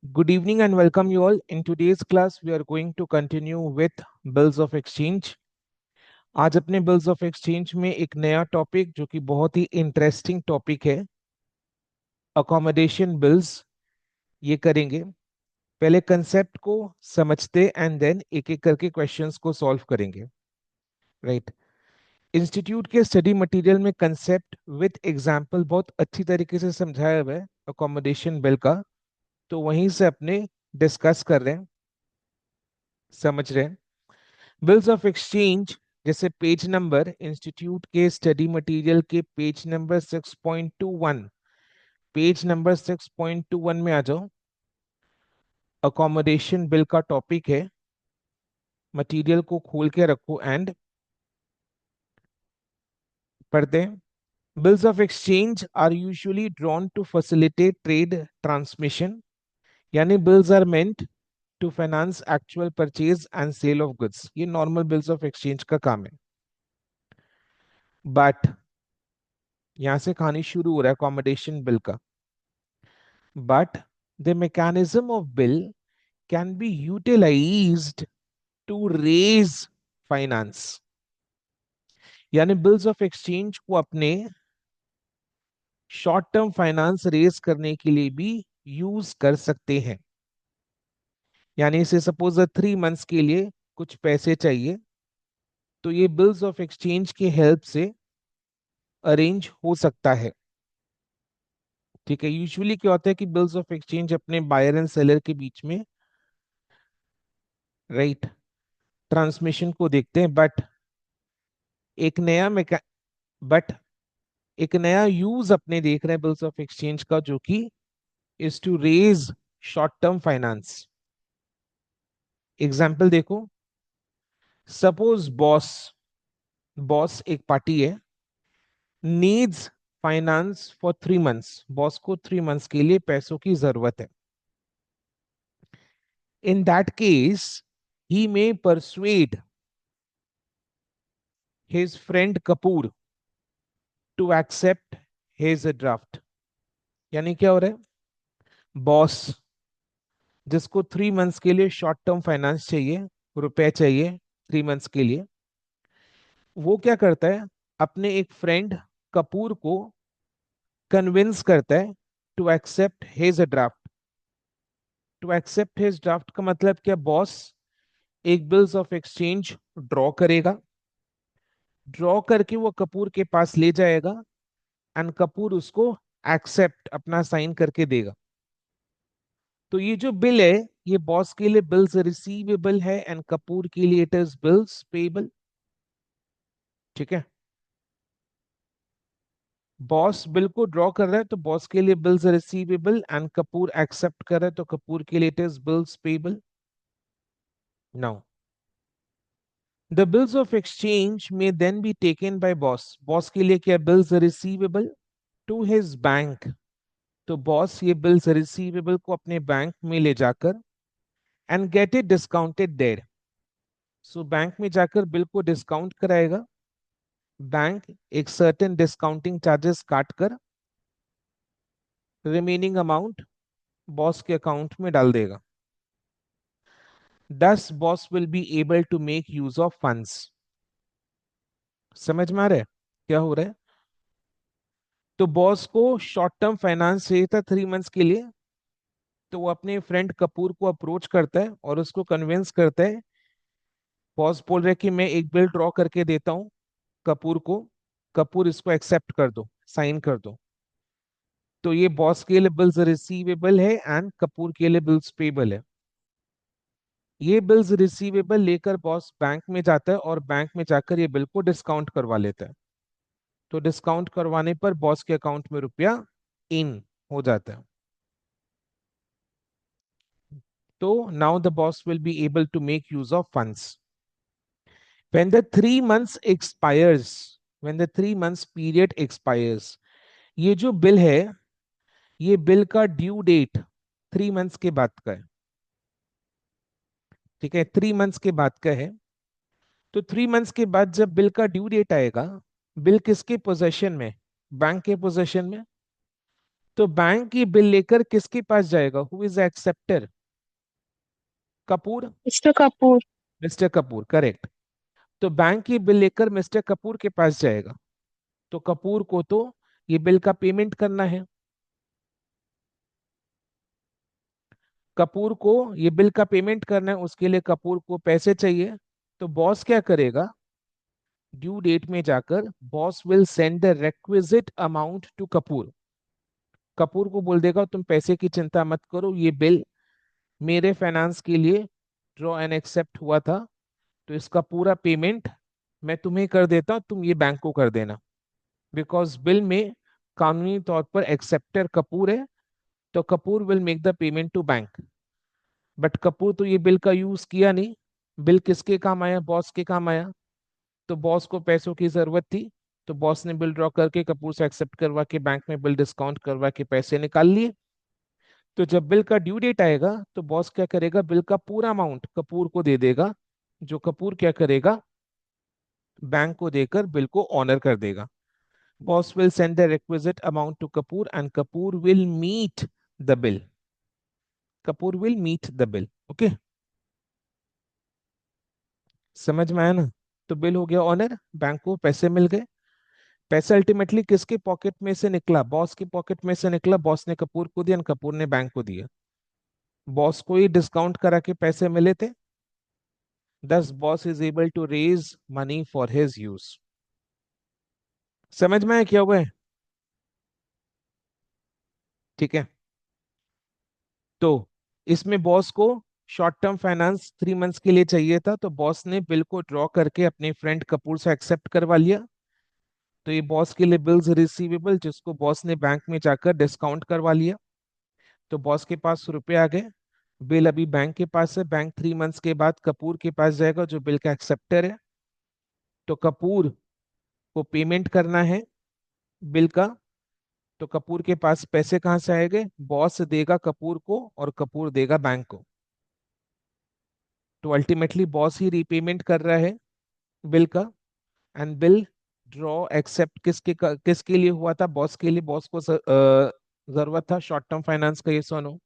Good evening and welcome you all. In today's class, we are going to continue with bills of exchange. आज अपने bills of exchange में एक नया topic जो कि बहुत ही इंटरेस्टिंग टॉपिक है, अकोमोडेशन बिल्स, ये करेंगे। पहले कंसेप्ट को समझते एंड देन एक एक करके क्वेश्चंस को सॉल्व करेंगे। राइट। इंस्टीट्यूट के स्टडी मटेरियल में कंसेप्ट विद एग्जांपल बहुत अच्छी तरीके से समझाया हुआ है अकोमोडेशन बिल का, तो वहीं से अपने डिस्कस कर रहे हैं, समझ रहे हैं। बिल्स ऑफ एक्सचेंज जैसे पेज नंबर, इंस्टीट्यूट के स्टडी मटेरियल के पेज नंबर 6.21, पेज नंबर 6.21 में आ जाओ। अकोमोडेशन बिल का टॉपिक है। मटेरियल को खोल के रखो एंड पढ़ते हैं। Bills of exchange are usually drawn to facilitate trade transmission, यानी bills are meant to finance actual purchase and sale of goods. ये नॉर्मल बिल्स ऑफ एक्सचेंज का काम है। बट यहां से कहानी शुरू हो रहा है अकोमोडेशन बिल का। But the mechanism of bill can be utilized to raise finance, यानी बिल्स ऑफ एक्सचेंज को अपने शॉर्ट टर्म फाइनेंस रेज करने के लिए भी यूज कर सकते हैं। यानी इसे सपोज 3 मंथ्स के लिए कुछ पैसे चाहिए, तो ये बिल्स ऑफ एक्सचेंज की हेल्प से अरेंज हो सकता है। ठीक है। यूजुअली क्या होता है कि बिल्स ऑफ एक्सचेंज अपने बायर एंड सेलर के बीच में, राइट, ट्रांसमिशन को देखते हैं। एक नया बट एक नया यूज अपने देख रहे हैं बिल्स ऑफ एक्सचेंज का, जो कि is to raise short term finance. Example देखो। सपोज बॉस बॉस एक पार्टी है, needs finance for 3 months. Boss को 3 मंथ्स के लिए पैसों की जरूरत है। In that case he may persuade his friend Kapoor to accept his draft. यानी क्या हो रहा है, बॉस जिसको 3 मंथ्स के लिए शॉर्ट टर्म फाइनेंस चाहिए, रुपए चाहिए 3 मंथ्स के लिए, वो क्या करता है, अपने एक फ्रेंड कपूर को कन्विंस करता है to accept his draft. To accept his draft का मतलब क्या, बॉस एक बिल्स ऑफ एक्सचेंज ड्रॉ करेगा, ड्रॉ करके वो कपूर के पास ले जाएगा एंड कपूर उसको एक्सेप्ट अपना साइन करके देगा। तो ये जो बिल है, ये बॉस के लिए बिल्स रिसीवेबल है एंड कपूर के लिए इट इज बिल्स पेबल। ठीक है। बॉस बिल को ड्रॉ कर रहा है तो बॉस के लिए bills receivable and Kapoor accept कर रहा है तो कपूर के लिए it is bills payable. Now the bills of exchange may then be taken by Bose. Bose के लिए क्या, bills receivable to his bank. तो बॉस ये बिल्स रिसीवेबल को अपने बैंक में ले जाकर and get it discounted there. So bank में जाकर बिल को डिस्काउंट कराएगा। बैंक एक सर्टेन डिस्काउंटिंग चार्जेस काट कर रिमेनिंग अमाउंट बॉस के अकाउंट में डाल देगा। Thus boss will be able to make use of funds। समझ में आ रहा है क्या हो रहा है। तो बॉस को शॉर्ट टर्म फाइनेंस चाहिए था 3 मंथ्स के लिए, तो वो अपने फ्रेंड कपूर को अप्रोच करता है और उसको कन्विंस करता है। बॉस बोल रहा है कि मैं एक बिल ड्रॉ करके देता हूँ कपूर को, कपूर इसको एक्सेप्ट कर दो, साइन कर दो। तो ये बॉस के लिए बिल्स रिसीवेबल है एंड कपूर के लिए बिल्स पेबल है। ये बिल्स रिसीवेबल लेकर बॉस बैंक में जाता है और बैंक में जाकर ये बिल को डिस्काउंट करवा लेता है। तो डिस्काउंट करवाने पर बॉस के अकाउंट में रुपया इन हो जाता है। तो now the boss will be able to make use of funds when the 3 months expires. When the 3 months period expires, ये जो बिल है, ये बिल का ड्यू डेट 3 मंथ्स के बाद का है। ठीक है, 3 मंथ्स के बाद का है। तो 3 मंथ्स के बाद जब बिल का ड्यू डेट आएगा, बिल किसके पोजेशन में, बैंक के पोजेशन में। तो बैंक की बिल लेकर किसके पास जाएगा? Who is acceptor? Kapoor. Mister Kapoor. Mister Kapoor, correct. तो बैंक की बिल लेकर मिस्टर कपूर के पास जाएगा, तो कपूर को तो ये बिल का पेमेंट करना है। कपूर को ये बिल का पेमेंट करना है, उसके लिए कपूर को पैसे चाहिए। तो बॉस क्या करेगा? ड्यू डेट में जाकर boss will send the requisite amount to Kapoor. Kapoor को बोल देगा तुम पैसे की चिंता मत करो, ये बिल मेरे फाइनेंस के लिए ड्रॉ एंड एक्सेप्ट हुआ था, तो इसका पूरा पेमेंट मैं तुम्हें कर देता हूं, तुम ये बैंक को कर देना। बिकॉज बिल में कानूनी तौर पर एक्सेप्टर कपूर है, तो Kapoor will make the payment to bank. But Kapoor तो ये बिल का यूज किया नहीं। बिल किसके काम आया? बॉस के काम आया। तो बॉस को पैसों की जरूरत थी, तो बॉस ने बिल ड्रॉ करके कपूर से एक्सेप्ट करवा के बैंक में बिल डिस्काउंट करवा के पैसे निकाल लिए। तो जब बिल का ड्यू डेट आएगा तो बॉस क्या करेगा? बिल का पूरा अमाउंट कपूर को दे देगा, जो कपूर क्या करेगा? बैंक को देकर बिल को ऑनर कर देगा। Boss will send the requisite amount to Kapoor and Kapoor will meet the bill. Kapoor will meet the bill. Okay, समझ में आया ना? तो बिल हो गया ऑनर, बैंक को पैसे मिल गए। पैसे अल्टीमेटली किसके पॉकेट में से निकला? बॉस के पॉकेट में से निकला। बॉस ने कपूर को दिया और कपूर ने बैंक को दिया। बॉस को ही डिस्काउंट करा के पैसे मिले थे। Thus boss is able to raise money for his use. समझ में आया क्या हुआ है? ठीक है। तो इसमें बॉस को शॉर्ट टर्म फाइनेंस 3 मंथ्स के लिए चाहिए था, तो बॉस ने बिल को ड्रॉ करके अपने फ्रेंड कपूर से एक्सेप्ट करवा लिया। तो ये बॉस के लिए बिल्स रिसीवेबल, जिसको बॉस ने बैंक में जाकर डिस्काउंट करवा लिया। तो बॉस के पास रुपए आ गए। बिल अभी बैंक के पास है। बैंक 3 मंथ्स के बाद कपूर के पास जाएगा, जो बिल का एक्सेप्टर है। तो कपूर को पेमेंट करना है बिल का। तो कपूर के पास पैसे कहाँ से आएंगे? बॉस देगा कपूर को और कपूर देगा बैंक को। तो अल्टीमेटली बॉस ही रीपेमेंट कर रहा है बिल का। एंड बिल ड्रॉ एक्सेप्ट किसके लिए हुआ था? बॉस के लिए। बॉस को जरूरत था शॉर्ट टर्म फाइनेंस का, ये सोनो।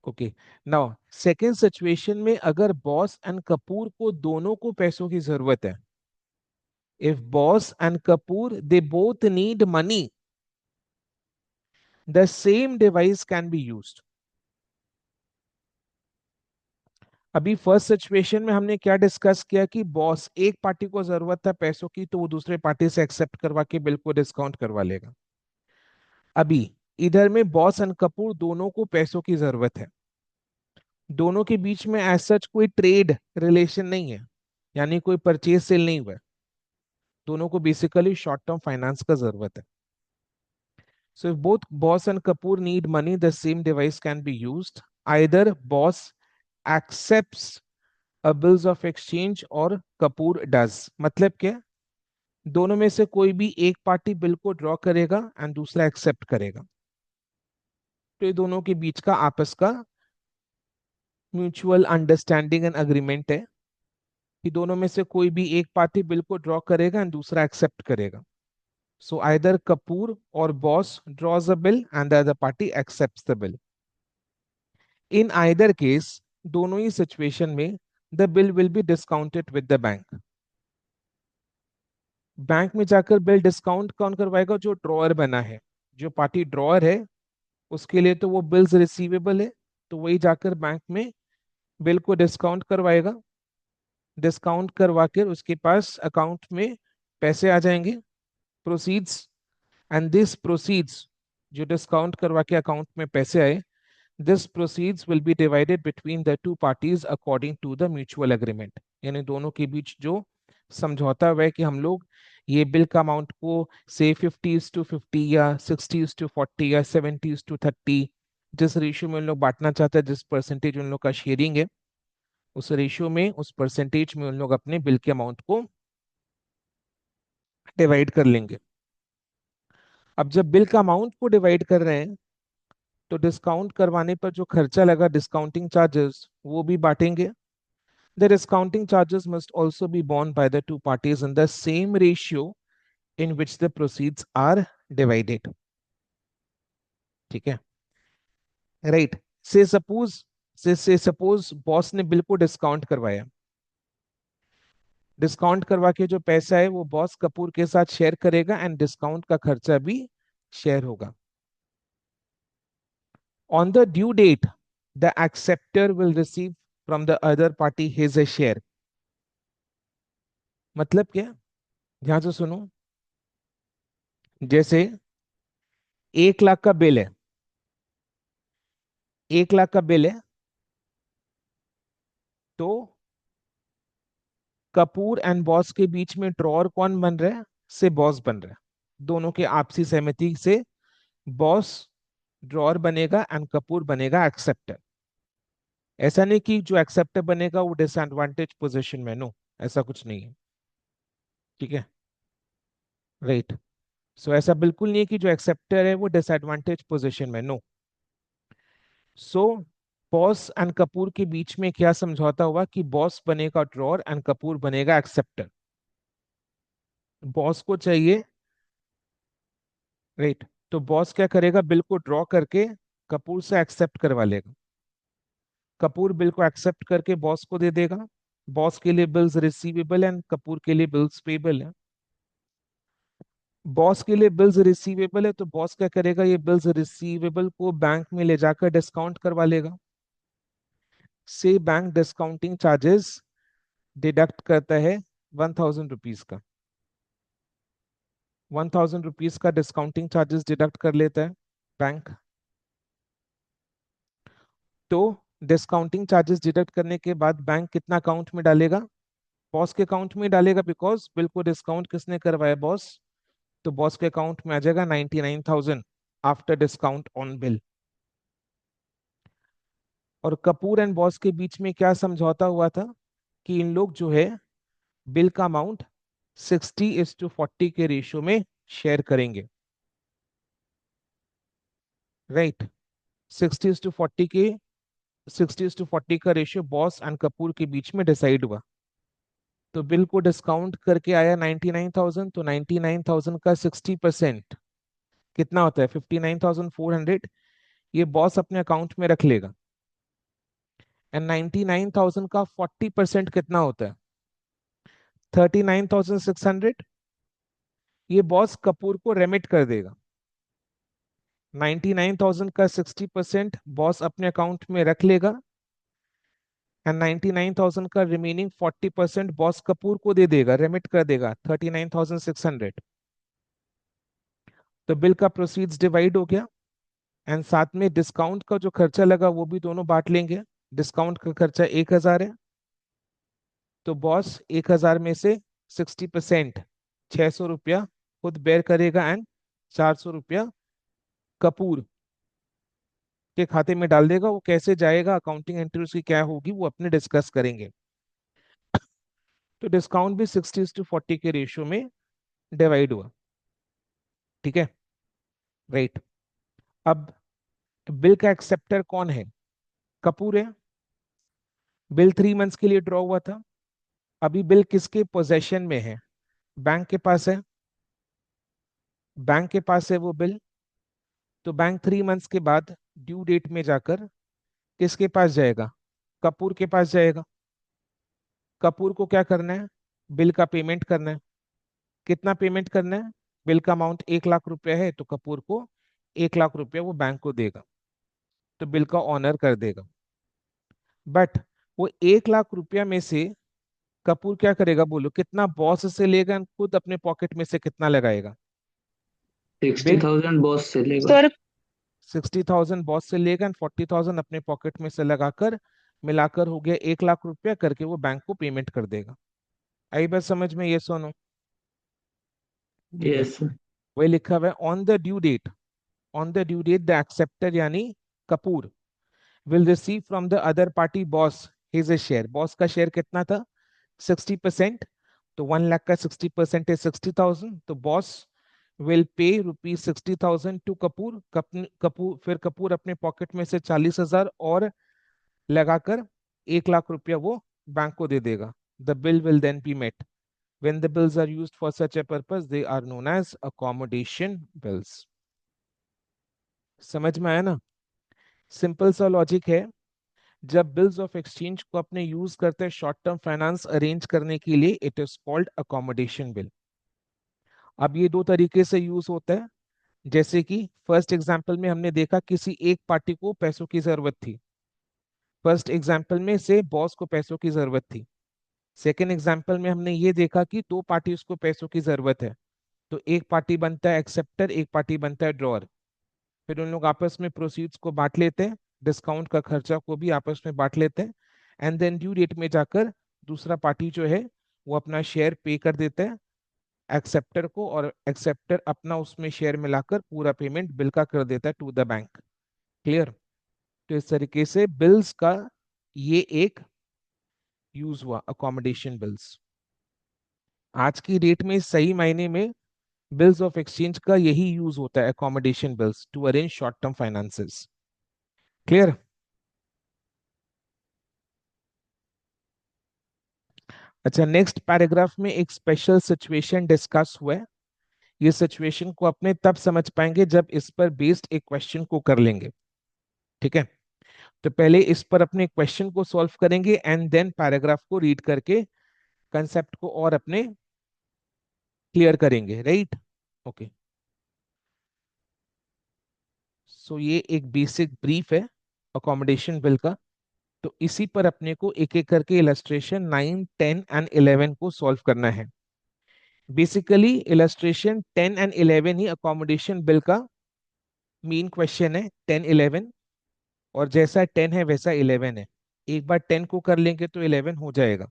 ओके। नाउ सेकेंड सिचुएशन में अगर बॉस एंड कपूर को दोनों को पैसों की जरूरत है, if boss and Kapoor they both need money, the same device can be used. अभी फर्स्ट सिचुएशन में हमने क्या डिस्कस किया कि बॉस, एक पार्टी को जरूरत था पैसों की, तो वो दूसरे पार्टी से एक्सेप्ट करवा के बिल को डिस्काउंट करवा लेगा। अभी इधर में बॉस एंड कपूर दोनों को पैसों की जरूरत है। दोनों के बीच में एज सच कोई ट्रेड रिलेशन नहीं है, यानी कोई परचेज सेल नहीं हुआ है। दोनों को बेसिकली शॉर्ट टर्म फाइनेंस का जरूरत है। So if both boss and Kapoor need money, the same device can be used. Either boss accepts a bills of exchange और कपूर डज। मतलब क्या? दोनों में से कोई भी एक पार्टी बिल को ड्रॉ करेगा एंड दूसरा एक्सेप्ट करेगा। तो ये दोनों के बीच का आपस का म्यूचुअल अंडरस्टैंडिंग एंड अग्रीमेंट है कि दोनों में से कोई भी एक पार्टी बिल को ड्रॉ करेगा एंड दूसरा एक्सेप्ट करेगा। So either Kapoor or boss draws a bill and the other party accepts the bill. In either case, दोनों ही सिचुएशन में the bill will be discounted with the bank. Bank में जाकर bill discount कौन करवाएगा? जो drawer बना है। जो पार्टी ड्रॉअर है उसके लिए तो वो बिल्स रिसीवेबल है, तो वही जाकर बैंक में बिल को डिस्काउंट करवाएगा। डिस्काउंट करवा कर उसके पास अकाउंट में पैसे आ जाएंगे, प्रोसीड्स। एंड दिस प्रोसीड्स, जो डिस्काउंट करवा के अकाउंट में पैसे आए, this proceeds will be divided between the two parties according to the mutual agreement. यानी दोनों के बीच जो समझौता हुआ है कि हम लोग ये बिल का अमाउंट को से 50:50 या 60:40 या 70:30, जिस रेशियो में उन लोग बांटना चाहते हैं, जिस परसेंटेज उन लोग का शेयरिंग है, उस रेशियो में, उस परसेंटेज में उन लोग अपने बिल के अमाउंट को डिवाइड कर लेंगे। अब जब बिल का अमाउंट को डिवाइड कर रहे हैं, तो डिस्काउंट करवाने पर जो खर्चा लगा, डिस्काउंटिंग चार्जेस, वो भी बांटेंगे। The discounting charges must also be borne by the two parties in the same ratio in which the proceeds are divided. ठीक है, राइट। से सपोज बॉस ने बिल को डिस्काउंट करवाया। डिस्काउंट करवा के जो पैसा है वो बॉस कपूर के साथ शेयर करेगा एंड डिस्काउंट का खर्चा भी शेयर होगा। On the due date the acceptor will receive from the other party his a share. मतलब क्या, ध्यान से सुनो। जैसे 1 लाख का बिल है, 1 लाख का बिल है, तो कपूर एंड बॉस के बीच में ड्रॉर कौन बन रहा है? से बॉस बन रहा है। दोनों के आपसी सहमति से बॉस ड्रॉर बनेगा एंड कपूर बनेगा एक्सेप्टर। ऐसा नहीं कि जो एक्सेप्टर बनेगा वो डिसएडवांटेज पोजीशन में, नो, ऐसा कुछ नहीं है। ठीक है, राइट। सो ऐसा बिल्कुल नहीं है कि जो एक्सेप्टर है वो डिसएडवांटेज पोजीशन में, no. So boss and Kapoor के बीच में क्या समझौता हुआ कि बॉस बनेगा ड्रॉर एंड कपूर बनेगा एक्सेप्टर। बॉस को चाहिए, राइट, तो बॉस क्या करेगा, बिल को ड्रॉ करके कपूर से एक्सेप्ट करवा लेगा। कपूर बिल को एक्सेप्ट करके बॉस को दे देगा। बॉस के लिए बिल्स रिसीवेबल एंड कपूर के लिए बिल्स पेबल है। बॉस के लिए बिल्स रिसीवेबल है तो बॉस क्या करेगा, ये बिल्स रिसीवेबल को बैंक में ले जाकर डिस्काउंट करवा लेगा। से बैंक डिस्काउंटिंग चार्जेस डिडक्ट करता है 1000 रुपीज का। 1000 रुपीज का डिस्काउंटिंग चार्जेस डिडक्ट कर लेता है बैंक। तो डिस्काउंटिंग चार्जेस डिडक्ट करने के बाद बैंक कितना अकाउंट में डालेगा? बॉस के अकाउंट में डालेगा, बिकॉज बिल को डिस्काउंट किसने करवाया? बॉस। तो बॉस के अकाउंट में आ जाएगा 99,000 आफ्टर डिस्काउंट ऑन बिल। और कपूर एंड बॉस के बीच में क्या समझौता हुआ था कि इन लोग जो है बिल का अमाउंट 60:40 के रेशियो में शेयर करेंगे, राइट। 60:40 के 60:40 का रेशियो बॉस एंड कपूर के बीच में डिसाइड हुआ। तो बिल को डिस्काउंट करके आया 99,000, तो 99,000 का 60% कितना होता है? 59,400। ये बॉस अपने अकाउंट में रख लेगा। एंड 99,000 का 40% कितना होता है? 39,600। ये बॉस कपूर को रेमिट कर देगा। 99,000 का 60% बॉस अपने अकाउंट में रख लेगा एंड 99,000 का रिमेनिंग 40% बॉस कपूर को दे देगा, रेमिट कर देगा 39,600। तो बिल का प्रोसीड्स डिवाइड हो गया एंड साथ में डिस्काउंट का जो खर्चा लगा वो भी दोनों बांट लेंगे। डिस्काउंट का खर्चा 1,000 है, तो बॉस 1,000 में से 60%, 600 रुपया खुद बेयर करेगा एंड 400 रुपया कपूर के खाते में डाल देगा। वो कैसे जाएगा, अकाउंटिंग एंट्री उसकी क्या होगी, वो अपने डिस्कस करेंगे। तो डिस्काउंट भी 60:40 के रेशियो में डिवाइड हुआ। ठीक है, राइट। अब बिल का एक्सेप्टर कौन है? कपूर है। बिल 3 मंथ्स के लिए ड्रॉ हुआ था। अभी बिल किसके पोजेशन में है? बैंक के पास है। बैंक के पास है वो बिल। तो बैंक 3 मंथ्स के बाद ड्यू डेट में जाकर किसके पास जाएगा? कपूर के पास जाएगा। कपूर को क्या करना है? बिल का पेमेंट करना है। कितना पेमेंट करना है? बिल का अमाउंट 1 लाख रुपया है, तो कपूर को 1 लाख रुपया वो बैंक को देगा, तो बिल का ऑनर कर देगा। बट वो 1 लाख रुपया में से कपूर क्या करेगा, बोलो कितना बॉस से लेगा and खुद अपने पॉकेट में से कितना लगाएगा? सिक्सटी बिल थाउजेंड बॉस से लेगा। सर 60,000 बॉस से लेगा एंड 40,000 अपने पॉकेट में से लगाकर मिलाकर हो गया 1 लाख रुपया करके वो बैंक को पेमेंट कर देगा। आई बात समझ में? ये सुनो, ठीक है। यस। वही लिखा हुआ है, on the due date, on the due date the acceptor यानी Kapoor will receive from the other party Bose his a share. Bose का शेयर कितना था? 60%। तो 1 लाख का 60% है 60,000, तो boss will pay ₹60,000 to Kapoor. Kapoor फिर कपूर अपने पॉकेट में से 40,000 और लगाकर 1 लाख रुपया वो बैंक को दे देगा। The bill will then be met. When the bills are used for such a purpose, they are known as accommodation bills. समझ में आया ना? सिंपल सा लॉजिक है। जब बिल्स ऑफ एक्सचेंज को अपने यूज करते हैं शॉर्ट टर्म फाइनेंस अरेंज करने के लिए, it is called accommodation bill. अब ये दो तरीके से यूज होता है। जैसे कि फर्स्ट एग्जांपल में हमने देखा किसी एक पार्टी को पैसों की जरूरत थी। फर्स्ट एग्जांपल में से बॉस को पैसों की जरूरत थी। सेकेंड एग्जांपल में हमने ये देखा कि दो पार्टीज को पैसों की जरूरत है, तो एक पार्टी बनता है एक्सेप्टर, एक पार्टी बनता है ड्रॉअर। फिर उन लोग आपस में प्रोसीड्स को बांट लेते हैं, डिस्काउंट का खर्चा को भी आपस में बांट लेते हैं। एंड देन ड्यू डेट में जाकर दूसरा पार्टी जो है वो अपना शेयर पे कर देता है एक्सेप्टर को, और एक्सेप्टर अपना उसमें शेयर मिलाकर पूरा पेमेंट बिल का कर देता है टू द बैंक। क्लियर? तो इस तरीके से बिल्स का ये एक यूज हुआ, अकोमोडेशन बिल्स। आज की डेट में सही मायने में बिल्स ऑफ एक्सचेंज का यही यूज होता है, accommodation bills, to arrange short term finances. Clear? अच्छा, नेक्स्ट पैराग्राफ में एक स्पेशल सिचुएशन डिस्कस हुआ है। ये सिचुएशन को अपने तब समझ पाएंगे जब इस पर बेस्ड एक क्वेश्चन को कर लेंगे। ठीक है? तो पहले इस पर अपने क्वेश्चन को सॉल्व करेंगे एंड देन पैराग्राफ को रीड करके कंसेप्ट को और अपने क्लियर करेंगे। राइट? ओके। सो ये एक बेसिक ब्रीफ है अकोमोडेशन बिल का। तो इसी पर अपने को एक एक करके इलस्ट्रेशन 9, 10 एंड 11 को सॉल्व करना है। Basically illustration 10 and 11 he accommodation bill का मेन क्वेश्चन है, 10, 11। और जैसा 10 है वैसा 11 है। एक बार 10 को कर लेंगे तो 11 हो जाएगा।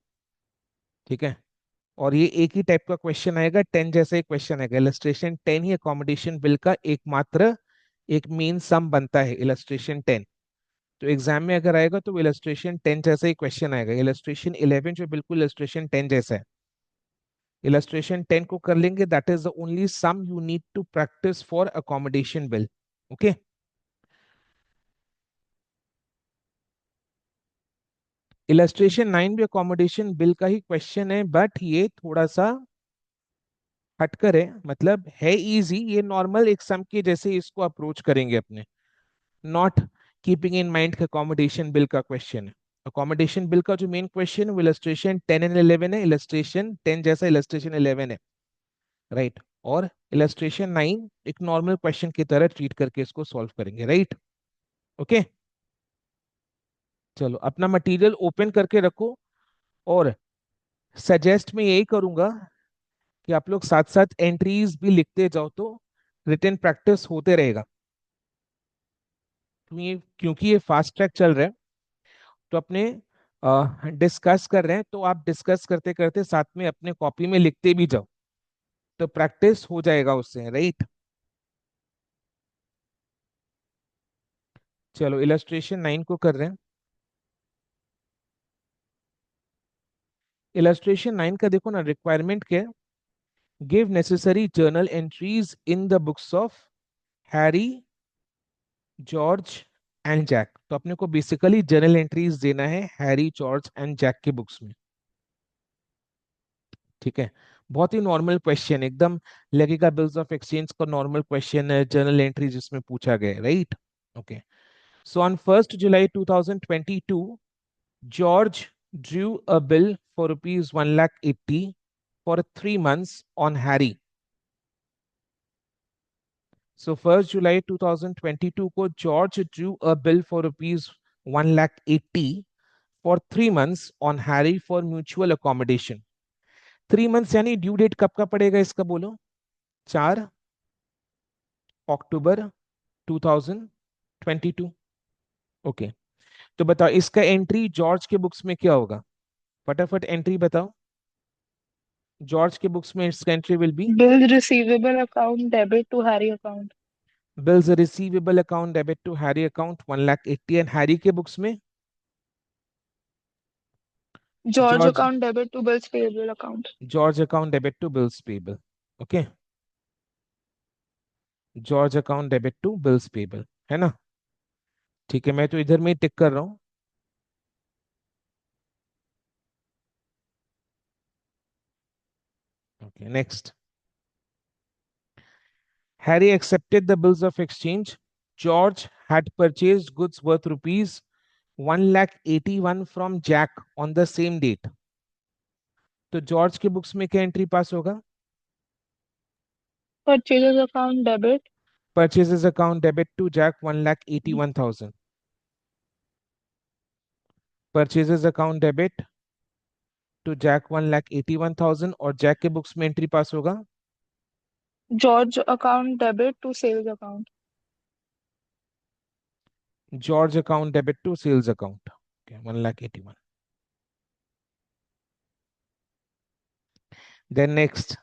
ठीक है? और ये एक ही टाइप का क्वेश्चन आएगा, 10 जैसा ही क्वेश्चन आएगा। इलस्ट्रेशन 10 ही अकोमोडेशन बिल का एकमात्र एक मेन सम बनता है, इलस्ट्रेशन 10। तो एग्जाम में अगर आएगा तो इलस्ट्रेशन 10 जैसा ही क्वेश्चन आएगा। इलस्ट्रेशन 11 जो बिल्कुल इलस्ट्रेशन 10 जैसा है। इलस्ट्रेशन 10 को कर लेंगे, that is the only sum you need to practice for accommodation bill. Okay? Illustration 9 भी अकोमोडेशन बिल का ही क्वेश्चन है, बट ये थोड़ा सा हटकर है, मतलब है इजी। ये नॉर्मल एक सम के जैसे इसको अप्रोच करेंगे अपने, नॉट कीपिंग इन माइंड का अकोमोडेशन बिल का क्वेश्चन है। अकोमोडेशन बिल का जो मेन क्वेश्चन है वो इलस्ट्रेशन 10 एंड 11 है। इलस्ट्रेशन 10 जैसा इलस्ट्रेशन 11 है। राइट? और इलस्ट्रेशन 9 एक नॉर्मल क्वेश्चन की तरह ट्रीट करके इसको सॉल्व करेंगे। राइट? ओके? चलो अपना मटेरियल ओपन करके रखो, और सजेस्ट मैं यही करूंगा कि आप लोग साथ साथ एंट्रीज भी लिखते जाओ, तो रिटन प्रैक्टिस होते रहेगा। क्योंकि ये फास्ट ट्रैक चल रहा है, तो अपने डिस्कस कर रहे हैं, तो आप डिस्कस करते करते साथ में अपने कॉपी में लिखते भी जाओ, तो प्रैक्टिस हो जाएगा उससे। राइट? चलो इलस्ट्रेशन 9 को कर रहे हैं। इलस्ट्रेशन 9 का देखो ना, रिक्वायरमेंट क्या है? Give necessary journal entries in the books of Harry, George and Jack. तो अपने को बेसिकली जर्नल एंट्रीज देना है हैरी, जॉर्ज एंड जैक के बुक्स में। ठीक है? बहुत ही नॉर्मल क्वेश्चन, एकदम लगेगा बिल्स ऑफ एक्सचेंज का नॉर्मल क्वेश्चन है, जर्नल एंट्री जिसमें पूछा गया है। Right? Okay. So on 1st July 2022, George drew a bill for rupees 1,80,000 for 3 months on Harry. So 1st July 2022 को George drew a bill for rupees 1,80,000 for 3 months on Harry for mutual accommodation. 3 months यानी due date कब का पड़ेगा इसका बोलो? 4 अक्टूबर 2022। Okay. तो बताओ इसका एंट्री जॉर्ज के बुक्स में क्या होगा? फटाफट एंट्री बताओ। जॉर्ज के बुक्स में इसका entry will be Bills receivable account debit to Harry account. Bills receivable account debit to Harry account 1,80,000। And Harry के बुक्स में George George, account debit to bills payable account. George account debit to bills payable. Okay? George account debit to bills payable, है ना? ठीक है, मैं तो इधर में ही टिक कर रहा हूँ। Okay, next. Harry accepted the bills of exchange. George had purchased goods worth rupees 1,81,000 from Jack on the same date. तो जॉर्ज के बुक्स में क्या एंट्री पास होगा? Purchases account debit. Purchases account debit to Jack 1,81,000. Purchases account debit to Jack 1,81,000 और Jack के books में entry पास होगा George account debit to sales account. George account debit to sales account. Okay, 1,81,000. Then next,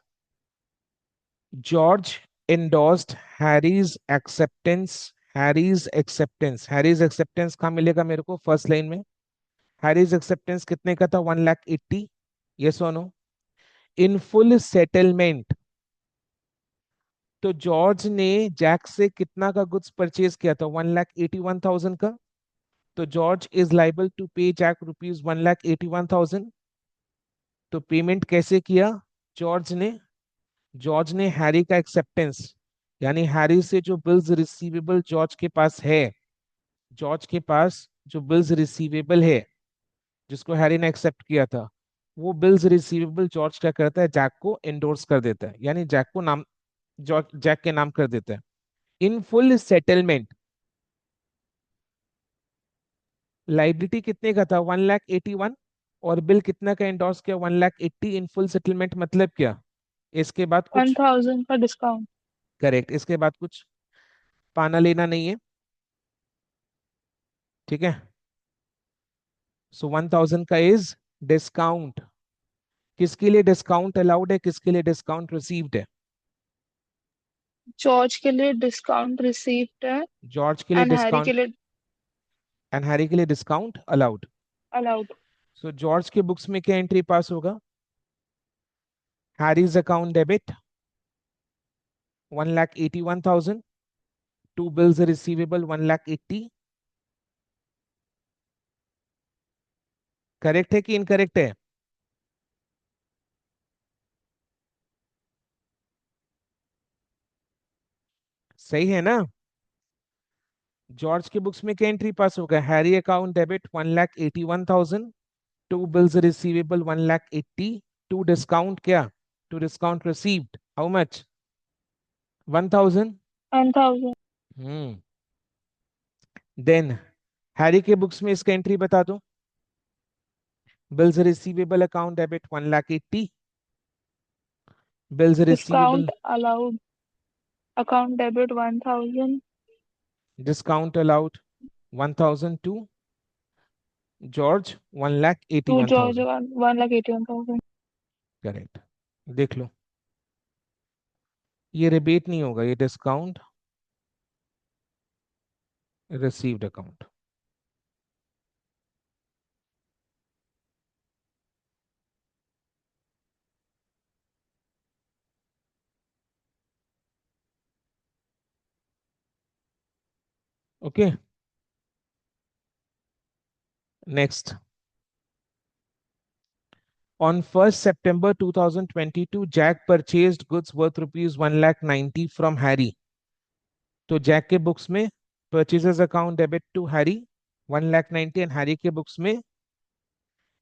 George endorsed Harry's acceptance. Harry's acceptance. Harry's acceptance कहाँ मिलेगा मेरे को? First line में. Harry's acceptance कितने का था? 1,80,000. Yes or no? In full settlement. तो George ने जैक से कितना का गुड्स परचेज किया था? 1,81,000 का. तो जॉर्ज इज लाइबल टू पे जैक रुपीज 1,81,000. तो पेमेंट कैसे किया जॉर्ज ने? जॉर्ज ने हैरी का एक्सेप्टेंस, यानी हैरी से जो बिल्स रिसीवेबल जॉर्ज के पास है, जॉर्ज के पास जो बिल्स रिसीवेबल है जिसको हैरी ने एक्सेप्ट किया था, वो बिल्स रिसीवेबल जॉर्ज क्या करता है? जैक को एंडोर्स कर देता है, यानी जैक को नाम, जॉर्ज जैक के नाम कर देता है. इन फुल सेटलमेंट लाइबिलिटी कितने का था? 1,81,000. और बिल कितना का एंडोर्स किया? 1,80,000. इन फुल सेटलमेंट मतलब क्या? इसके बाद कुछ 1,000 का डिस्काउंट. करेक्ट, इसके बाद कुछ पाना लेना नहीं है. ठीक है. सो 1,000 का इज डिस्काउंट. किसके लिए डिस्काउंट अलाउड है, किसके लिए डिस्काउंट रिसीव्ड है? जॉर्ज के लिए डिस्काउंट रिसीव्ड है. जॉर्ज के लिए एंड हैरी के डिस्काउंट लिए एंड हैरी के लिए discount allowed. Allowed. So George के बुक्स में क्या एंट्री पास होगा? Harry's account debit 1,81,000. To bills receivable 1,80,000. Correct है कि इनकरेक्ट है? सही है ना? जॉर्ज के बुक्स में क्या एंट्री पास होगा? Harry account debit 1,81,000. To bills receivable 1,80,000. To discount क्या? To discount received how much? 1,000. 1,000. Hmm. Then Harry के बुक्स में इसका एंट्री बता दो. Bills receivable account debit 1,80,000. Bills receivable discount allowed account debit 1,000. Discount allowed 1,000 to George to George 1,81,000. 1,81,000. Correct. देख लो, ये rebate नहीं होगा, ये discount received account. Okay. Next. On 1st September 2022, Jack purchased goods worth rupees 1,90,000 from Harry. तो Jack के books में purchases account debit to Harry 1,90,000 and Harry के बुक्स में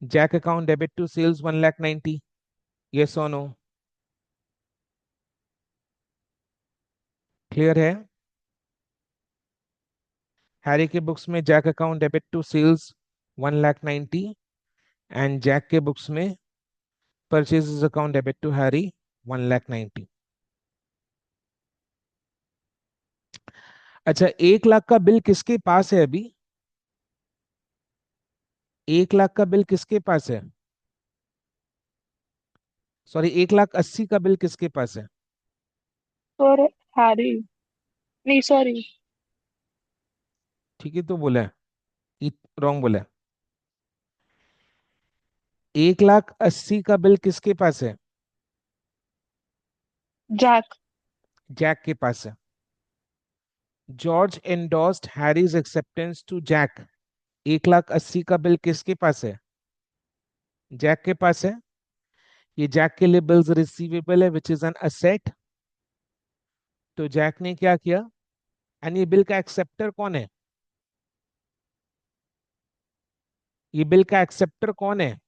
Jack account debit to sales 1,90,000. Yes और no? Clear है? Harry के books में Jack account debit to sales 1,90,000 and Jack के बुक्स में purchases account debit to Harry 1,90,000. अच्छा, 1,00,000 का बिल किसके पास है अभी? 1,00,000 का बिल किसके पास है? सॉरी, 1,80,000 का बिल किसके पास है? और हैरी, नहीं सॉरी, ठीक है, तो बोला है, रॉन्ग बोला है. 1,80,000 का बिल किसके पास है? जैक. जैक के पास है. George endorsed Harry's acceptance to Jack. 1,80,000 का बिल किसके पास है? जैक के पास है. ये जैक के लिए बिल्स रिसीवेबल है विच इज एन असेट। तो जैक ने क्या किया, एंड ये बिल का एक्सेप्टर कौन है, ये बिल का एक्सेप्टर कौन है,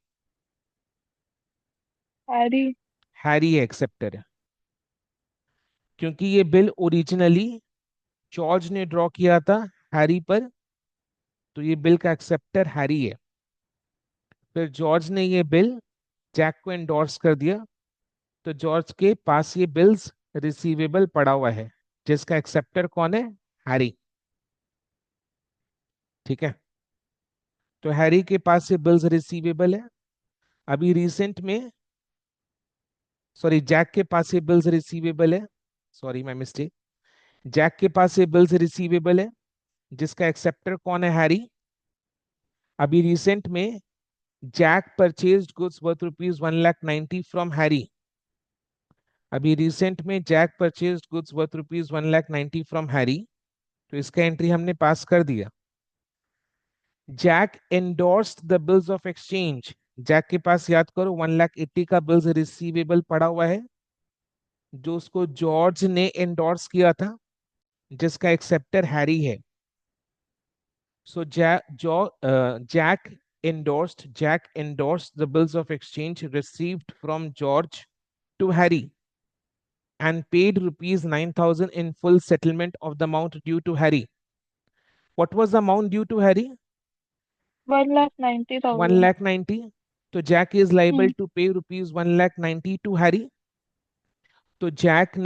हैरी। हैरी एक्सेप्टर है, क्योंकि ये बिल ओरिजिनली जॉर्ज ने ड्रॉ किया था हैरी पर, तो ये बिल का एक्सेप्टर हैरी है। फिर जॉर्ज ने ये बिल जैक को एंडोर्स कर दिया, तो जॉर्ज के पास ये बिल्स रिसीवेबल पड़ा हुआ है, जिसका एक्सेप्टर कौन है, हैरी। ठीक है, तो हैरी के पास ये बिल्स रिसीवेबल है। अभी रिसेंट में, सॉरी, जैक के पास ये बिल्स रिसीवेबल है, सॉरी माय मिस्टेक, जैक के पास ये बिल्स रिसीवेबल है, जिसका एक्सेप्टर कौन है, हैरी। अभी रिसेंट में Jack purchased goods worth ₹1,90,000 from Harry. अभी रिसेंट में Jack purchased goods worth ₹1,90,000 from Harry, तो इसका एंट्री हमने पास कर दिया। Jack endorsed the bills of exchange, Jack के पास याद करो 1,80,000 का बिल्स रिसीवेबल पड़ा हुआ है, जो उसको जॉर्ज ने एंडोर्स किया था, जिसका एक्सेप्टर हैरी है। सो Jack endorsed the bills of exchange received from George to Harry and paid ₹9,000 in full settlement of the amount due to Harry. What was the amount due to Harry? 1,90,000। 1,90,000. So Jack is liable hmm. to pay ₹1,90,000 to Harry. तो Jack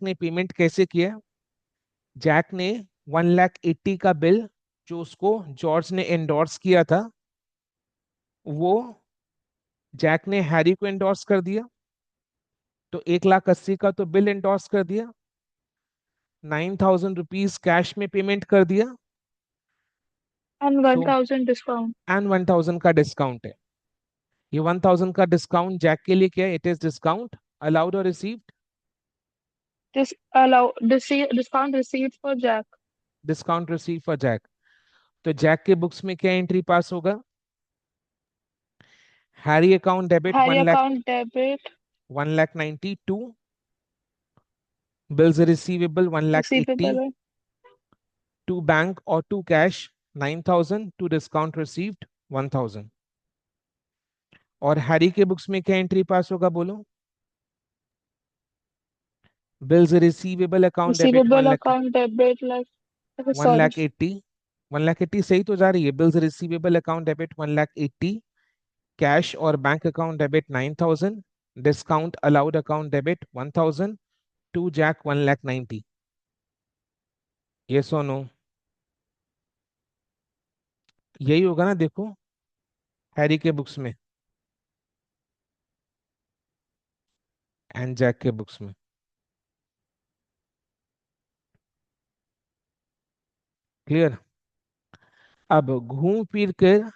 ने payment कैसे किया, Jack ने 1,80,000 का bill जो उसको George ने endorse किया था, वो जैक ने हैरी को एंडोर्स कर दिया, तो 1,80,000 का तो बिल एंडोर्स कर दिया, ₹9,000 कैश में पेमेंट कर दिया। And one so thousand discount. And 1,000 का डिस्काउंट है। ये 1,000 का डिस्काउंट जैक के लिए क्या है, इट इज डिस्काउंट अलाउड और received, this allow discount received for Jack. Discount receive for Jack. तो जैक के बुक्स में क्या एंट्री पास होगा, Harry account debit Harry 1 lakh, account debit 1,90,000 to bills receivable 1,80,000 receivable है। टू बैंक और to cash 9,000 to discount received 1,000। और Harry के books में क्या एंट्री पास होगा बोलो, bills receivable account debit receivable account debit like one sorry. Lakh eighty 1,80,000 सही तो जा रही है, bills receivable account debit 1,80,000, cash और bank account debit 9,000, discount allowed account debit 1,000 to Jack 1,90,000। ये सोनो यही होगा ना, देखो हैरी के बुक्स में एंड जैक के बुक्स में। क्लियर। अब घूम फिर कर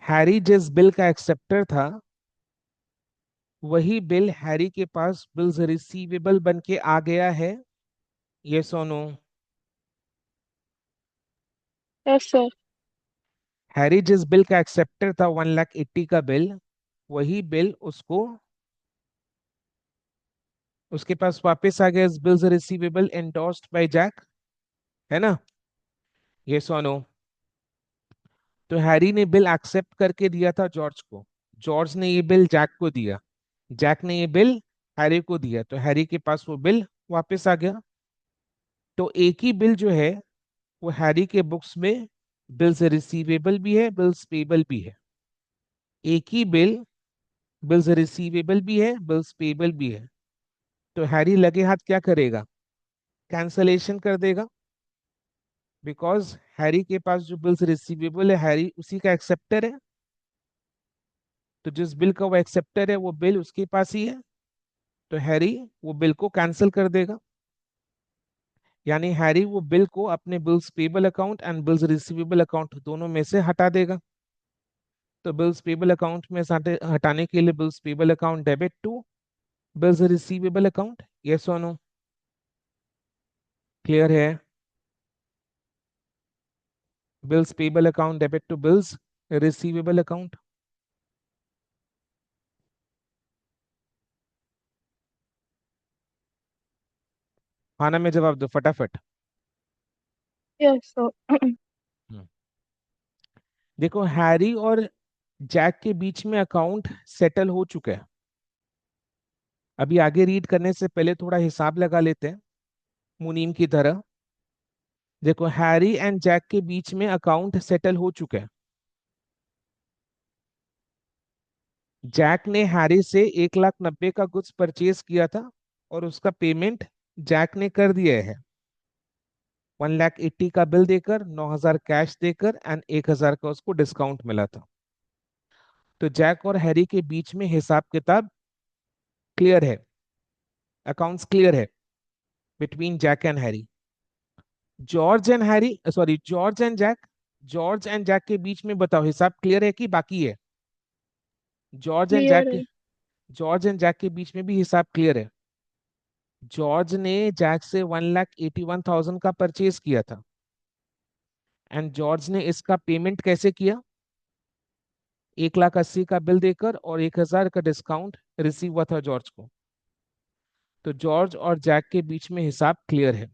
हैरी जिस बिल का एक्सेप्टर था, वही बिल हैरी के पास बिल्स रिसीवेबल बन के आ गया है, ये सोनो। Yes sir. हैरी जिस बिल का एक्सेप्टर था 1,80,000 का बिल, वही बिल उसको उसके पास वापस आ गया, bills receivable endorsed by Jack, है ना, ये सोनो। तो हैरी ने बिल एक्सेप्ट करके दिया था जॉर्ज को, जॉर्ज ने ये बिल जैक को दिया, जैक ने ये बिल हैरी को दिया, तो हैरी के पास वो बिल वापस आ गया। तो एक ही बिल जो है वो हैरी के बुक्स में बिल्स रिसीवेबल भी है, बिल्स पेबल भी है। एक ही बिल बिल्स रिसीवेबल भी है, बिल्स पेबल भी है। तो हैरी लगे हाथ क्या करेगा, कैंसलेशन कर देगा, बिकॉज हैरी के पास जो बिल्स रिसीवेबल है, हैरी उसी का एक्सेप्टर है, तो जिस बिल का वो एक्सेप्टर है वो बिल उसके पास ही है, तो हैरी वो बिल को कैंसिल कर देगा। यानी हैरी वो बिल को अपने bills payable account and bills receivable account दोनों में से हटा देगा। तो बिल्स पेबल अकाउंट में से हटाने के लिए bills payable account debit to bills receivable account, yes और नो, क्लियर है। Bills payable account debit to bills receivable account. खाना में जवाब दो फटाफट। Yes, so हम्म। देखो हैरी और जैक के बीच में अकाउंट सेटल हो चुका है। अभी आगे रीड करने से पहले थोड़ा हिसाब लगा लेते हैं मुनीम की तरह। देखो हैरी एंड जैक के बीच में अकाउंट सेटल हो चुका है। जैक ने हैरी से 1,90,000 का गुड्स परचेज किया था और उसका पेमेंट जैक ने कर दिया है 1,80,000 का बिल देकर, 9,000 कैश देकर एंड 1,000 का उसको डिस्काउंट मिला था। तो जैक और हैरी के बीच में हिसाब किताब क्लियर है, अकाउंट्स क्लियर है between Jack and Harry. George and Harry, sorry George and Jack, George and Jack के बीच में बताओ हिसाब क्लियर है कि बाकी है? जॉर्ज एंड जैक clear के, है। जॉर्ज एंड जैक के बीच में भी हिसाब क्लियर है। जॉर्ज ने जैक से 1,81,000 का परचेज किया था एंड जॉर्ज ने इसका पेमेंट कैसे किया? 1,80,000 का बिल देकर और 1,000 का डिस्काउंट रिसीव हुआ था जॉर्ज को। तो जॉर्ज और जैक के बीच में हिसाब क्लियर है।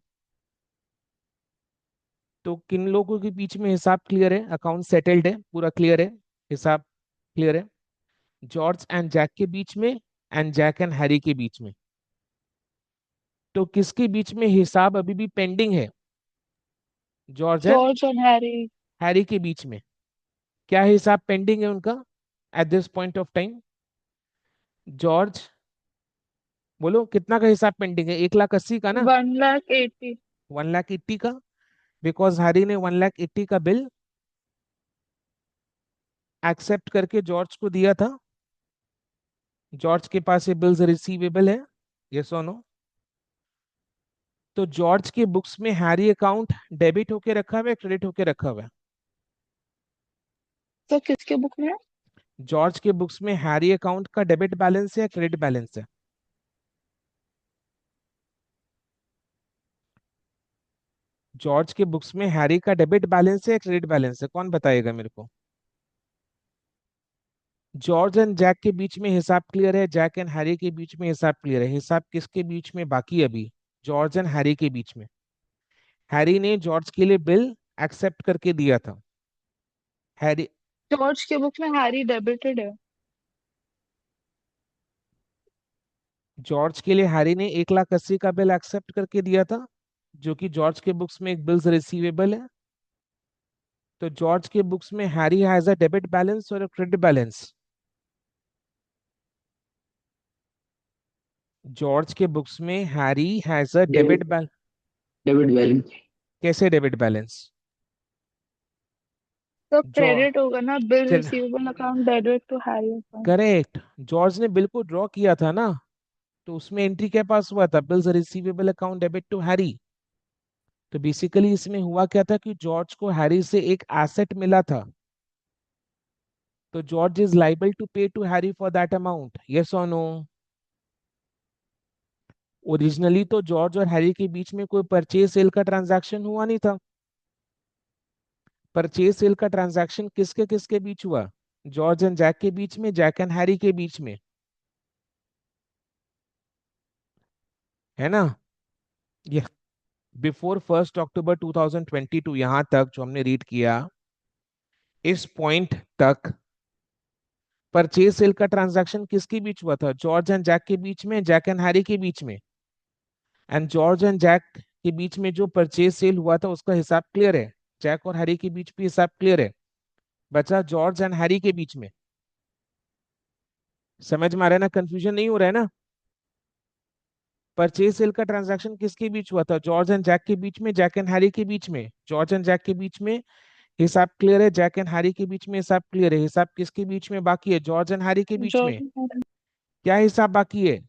तो किन लोगों के बीच में हिसाब क्लियर है, अकाउंट सेटल्ड है, पूरा क्लियर है, हिसाब क्लियर है? जॉर्ज एंड जैक के बीच में एंड जैक एंड हैरी के बीच में। तो किसके बीच में हिसाब अभी भी पेंडिंग है? George and George and Harry, Harry के बीच में क्या हिसाब पेंडिंग है उनका eight this point of time? George बोलो कितना का हिसाब पेंडिंग है? 1,80,000 का ना? 1,80,000। 1,80,000 का, बिकॉज हैरी ने 1,80,000 का बिल एक्सेप्ट करके जॉर्ज को दिया था। जॉर्ज के पास ये बिल्स रिसीवेबल है, यस और नो? तो जॉर्ज के बुक्स में हैरी अकाउंट डेबिट होके रखा हुआ है, क्रेडिट होके रखा हुआ है? तो किसके बुक में है? जॉर्ज के बुक्स में हैरी अकाउंट का डेबिट बैलेंस है या क्रेडिट बैलेंस है? जॉर्ज के बुक्स में हैरी का डेबिट बैलेंस है या क्रेडिट बैलेंस है? कौन बताएगा मेरे को? जॉर्ज एंड जैक के बीच में हिसाब क्लियर है, जैक एंड हैरी के बीच में हिसाब क्लियर है। हिसाब किसके बीच में बाकी है अभी? जॉर्ज एंड हैरी के बीच में। हैरी ने जॉर्ज के लिए बिल एक्सेप्ट करके दिया था। हैरी, जॉर्ज के बुक में हैरी डेबिटेड है। जॉर्ज के लिए हैरी ने 1,80,000 का बिल एक्सेप्ट करके दिया था, जो कि जॉर्ज के बुक्स में एक बिल्स रिसीवेबल है। तो जॉर्ज के बुक्स में Harry has a debit balance और क्रेडिट बैलेंस? जॉर्ज के बुक्स में Harry has a debit debit balance. Debit balance. कैसे डेबिट बैलेंस? तो जो क्रेडिट होगा ना, bill receivable account debit to Harry account. Correct, George ने बिल को ड्रॉ किया था ना, तो उसमें एंट्री क्या पास हुआ था? Bills receivable account debit to Harry. तो बेसिकली इसमें हुआ क्या था कि जॉर्ज को हैरी से एक एसेट मिला था, तो George is liable to pay to Harry for that amount, yes और नो? ओरिजिनली तो जॉर्ज और हैरी के बीच में कोई परचेज सेल का ट्रांजैक्शन हुआ नहीं था। परचेज सेल का ट्रांजैक्शन किसके किसके बीच हुआ? जॉर्ज एंड जैक के बीच में, जैक एंड हैरी के बीच में, है ना? ये बिफोर 1 अक्टूबर 2022 यहां तक जो हमने रीड किया, इस पॉइंट तक परचेज सेल का ट्रांजैक्शन किसके बीच हुआ था? जॉर्ज एंड जैक के बीच में, जैक एंड हैरी के बीच में। एंड जॉर्ज एंड जैक के बीच में जो परचेज सेल हुआ था उसका हिसाब क्लियर है। जैक और हैरी के बीच भी हिसाब क्लियर है। बचा जॉर्ज एंड हैरी के बीच में। समझ में आ रहा है ना? कंफ्यूजन नहीं हो रहा है ना? परचेज सेल का ट्रांजैक्शन किसके बीच हुआ था? जॉर्ज एंड जैक के बीच में, जैक एंड हैरी के बीच में। जॉर्ज एंड जैक के बीच में हिसाब क्लियर है, जैक एंड हैरी के बीच में हिसाब क्लियर है। हिसाब किसके बीच में बाकी है? जॉर्ज एंड हैरी के बीच जॉर्ज में। and Harry, क्या हिसाब बाकी है?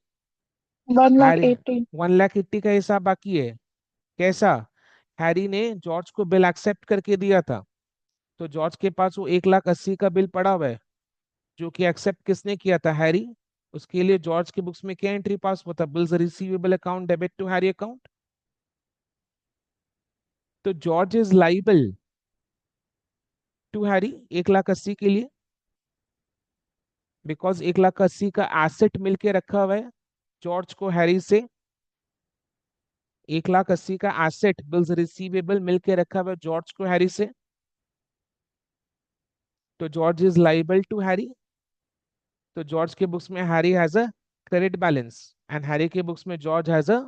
वन लाख हैरी, एटी 1,80,000 का हिसाब बाकी है। कैसा? हैरी ने जॉर्ज को बिल एक्सेप्ट करके दिया था, तो जॉर्ज के पास वो 1,80,000 का बिल पड़ा हुआ है, जो कि एक्सेप्ट किसने किया था? हैरी। उसके लिए जॉर्ज के बुक्स में क्या एंट्री पास होता? Bills receivable account debit to Harry account. तो George is liable to Harry 1,80,000 के लिए, बिकॉज 1,80,000 का एसेट मिलके रखा हुआ है जॉर्ज को हैरी से। 1,80,000 का एसेट बिल्स रिसीवेबल मिलके रखा हुआ है जॉर्ज को हैरी से, तो George is liable to Harry. तो जॉर्ज के बुक्स में Harry has a credit balance and Harry के बुक्स में George has a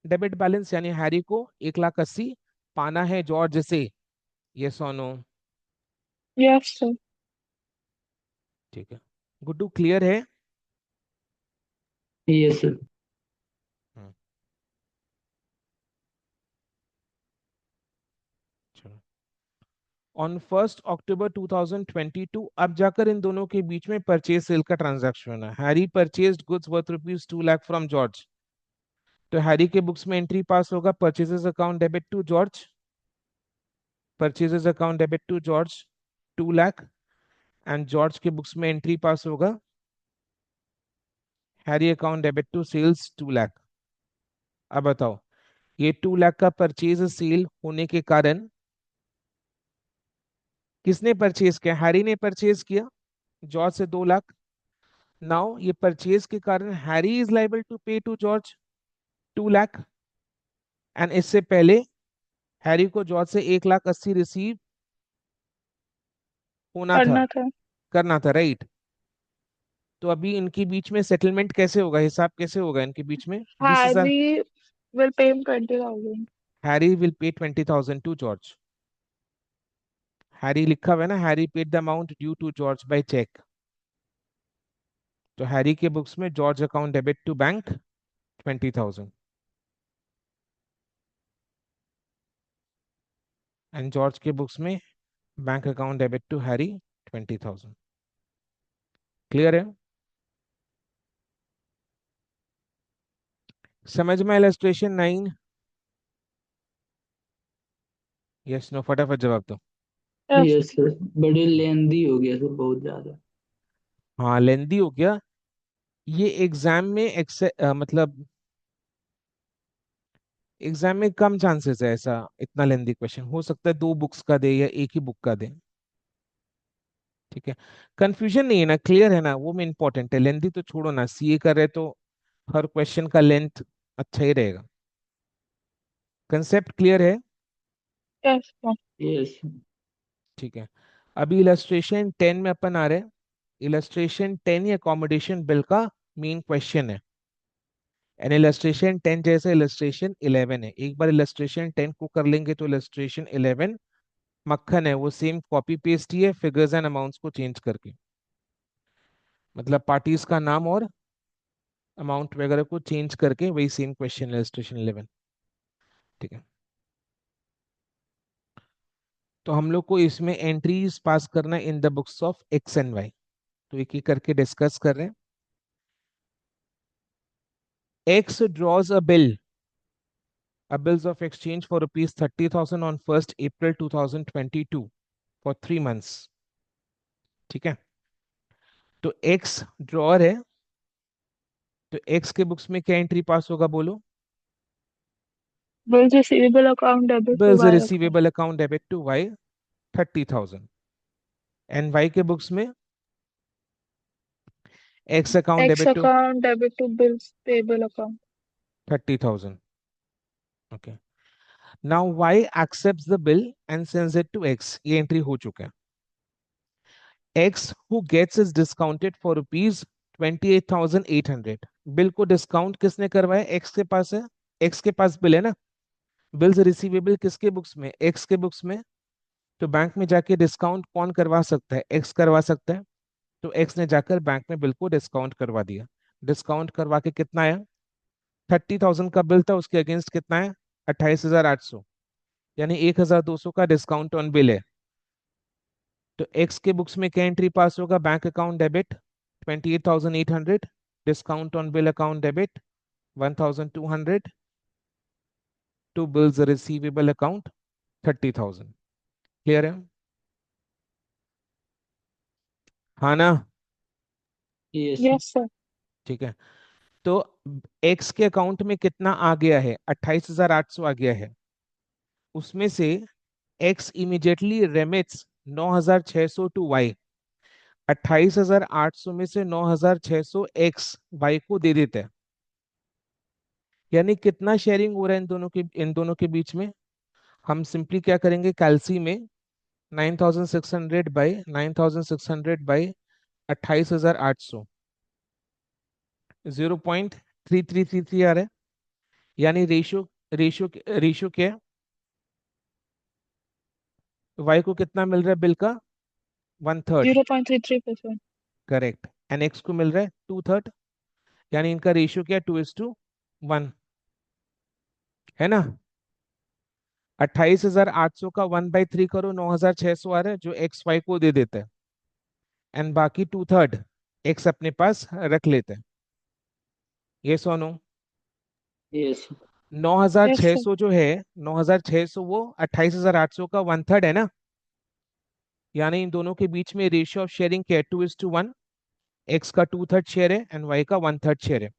debit balance, यानी हैरी को 1,80,000 पाना है जॉर्ज से। ये सोनो। Yes, sir. ठीक है, गुड्डू क्लियर है? Yes sir. हम्म, चलो। ऑन 1 अक्टूबर 2022, अब जाकर इन दोनों के बीच में परचेज सेल का ट्रांजैक्शन है। Harry purchased goods worth ₹2 lakh from George. तो हैरी के बुक्स में एंट्री पास होगा purchases account debit to George, purchases account debit to George 2 lakh. And George के बुक्स में एंट्री पास होगा Harry account debit to sales 2 lakh. अब बताओ, ये 2 लाख का परचेज सेल होने के कारण किसने परचेज किया? हैरी ने परचेज किया जॉर्ज से 2 लाख। नाउ ये परचेज के कारण Harry is liable to pay to George 2 lakh. And इससे पहले हैरी को जॉर्ज से 1,80,000 रिसीव होना था, करना था। करना था, राइट? तो अभी इनके बीच में सेटलमेंट कैसे होगा, हिसाब कैसे होगा इनके बीच में? 20,000। Harry will pay him 20,000. Harry will pay 20,000 to George. Harry लिखा हुआ है ना, Harry paid the amount due to George by cheque. तो हैरी के बुक्स में George account debit to bank 20,000 and George के बुक्स में bank account debit to Harry 20,000। Clear है? समझ में इलस्ट्रेशन 9? यस नो, फटाफट जवाब दो। Yes. यस सर, बड़े लेंदी हो गया सर, बहुत ज्यादा। हाँ, लेंदी हो गया। ये एग्जाम में मतलब एग्जाम में कम चांसेस है ऐसा इतना लेंदी क्वेश्चन। हो सकता है 2 बुक्स का दे या एक ही बुक का दे। ठीक है, कंफ्यूजन नहीं है ना, क्लियर है ना? वो में इंपॉर्टेंट है, लेंदी तो छोड़ो ना, सीए कर रहे तो हर क्वेश्चन का लेंथ अच्छा ही रहेगा। कंसेप्ट क्लियर है? Yes, sir. यस। ठीक है, अभी इलस्ट्रेशन 10 में अपन आ रहे हैं। इलस्ट्रेशन 10 ये अकोमोडेशन बिल का मेन क्वेश्चन है। एंड इलस्ट्रेशन 10 जैसे इलस्ट्रेशन 11 है। एक बार इलस्ट्रेशन 10 को कर लेंगे तो इलस्ट्रेशन 11 मक्खन है, वो सेम कॉपी पेस्ट ही है, फिगर्स एंड अमाउंट्स को चेंज करके। मतलब पार्टीज का नाम और अमाउंट वगैरह को चेंज करके वही सेम क्वेश्चन इलस्ट्रेशन 11। ठीक है, तो हम लोग को इसमें एंट्रीज पास करना in the books of X and Y. तो एक एक करके डिस्कस कर रहे हैं। X draws a bill, a bills of exchange for rupees 30,000 on 1st April 2022 for 3 months। ठीक है, तो एक्स ड्रॉअर है, तो एक्स के बुक्स में क्या एंट्री पास होगा बोलो? Bills receivable account debit to बिल्स Y account. Receivable account debit to Y 30,000। And Y के बुक्स में X account X debit to account debit to bills payable account. 30,000। Okay, now Y accepts the bill and sends it to X, ये entry हो चुका है। X who gets is discounted for ₹28,800। Bill को discount किसने करवाया? X के पास है, एक्स के पास बिल है ना। बिल्स रिसीवेबल किसके बुक्स में? एक्स के बुक्स में। तो बैंक में जाके डिस्काउंट कौन करवा सकता है? एक्स करवा सकता है। तो एक्स ने जाकर बैंक में बिल को डिस्काउंट करवा दिया। डिस्काउंट करवा के कितना आया? 30,000 का बिल था, उसके अगेंस्ट कितना है? 28,800, यानी 1,200 का डिस्काउंट ऑन बिल है। तो एक्स के बुक्स में क्या एंट्री पास होगा? Bank account debit 28,800, discount on bill account debit 1,200 to bills receivable account 30,000। Clear है? हाँ ना? यस। Yes, sir. ठीक है, तो एक्स के अकाउंट में कितना आ गया है? 28,800 आ गया है। उसमें से x immediately remits 9,600 to Y. 28,800 में से 9,600 एक्स वाई को दे देते हैं। यानी कितना शेयरिंग हो रहा है इन दोनों के बीच में। हम सिंपली क्या करेंगे, कैलसी में 9600 बाई 9600 बाई 28800, 0.3333 आ रहा है। यानी रेशियो रेशियो रेशियो क्या है, वाई को कितना मिल रहा है बिल का, 1/3। 0.33%. करेक्ट। एंड एक्स को मिल रहा है 2/3, यानी इनका रेशियो क्या है, 2:1, है ना। 28,800 का 1/3 करो, 9,600 आ रहा है जो एक्स वाई को दे देता है। एंड बाकी 2/3 एक्स अपने पास रख लेते हैं। ये सोनो यस Yes, sir. 9,600 जो है, 9,600 वो 28,800 का 1/3 है ना। यानी इन दोनों के बीच में रेशियो ऑफ शेयरिंग क्या है, 2:1। एक्स का 2/3 शेयर है एंड वाई का 1/3 शेयर है।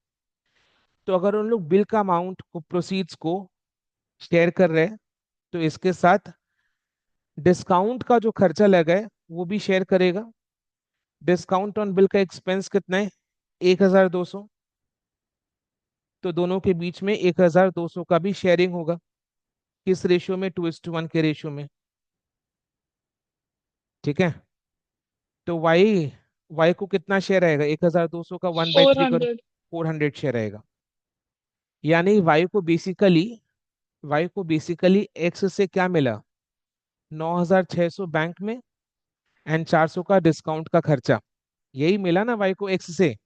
तो अगर उन लोग बिल का अमाउंट को, प्रोसीड्स को शेयर कर रहे हैं, तो इसके साथ डिस्काउंट का जो खर्चा लगा है वो भी शेयर करेगा। डिस्काउंट ऑन बिल का एक्सपेंस कितना है, 1,200। तो दोनों के बीच में 1,200 का भी शेयरिंग होगा। किस रेशियो में, 2:1 के रेशियो में। ठीक है। तो वाई वाई को कितना शेयर आएगा, 1,200 का 1/3 करो, 400. 400 शेयर आएगा। यानी वाई को बेसिकली एक्स से क्या मिला, 9,600 बैंक में एंड 400 का डिस्काउंट का खर्चा, यही मिला ना वाई को एक्स से।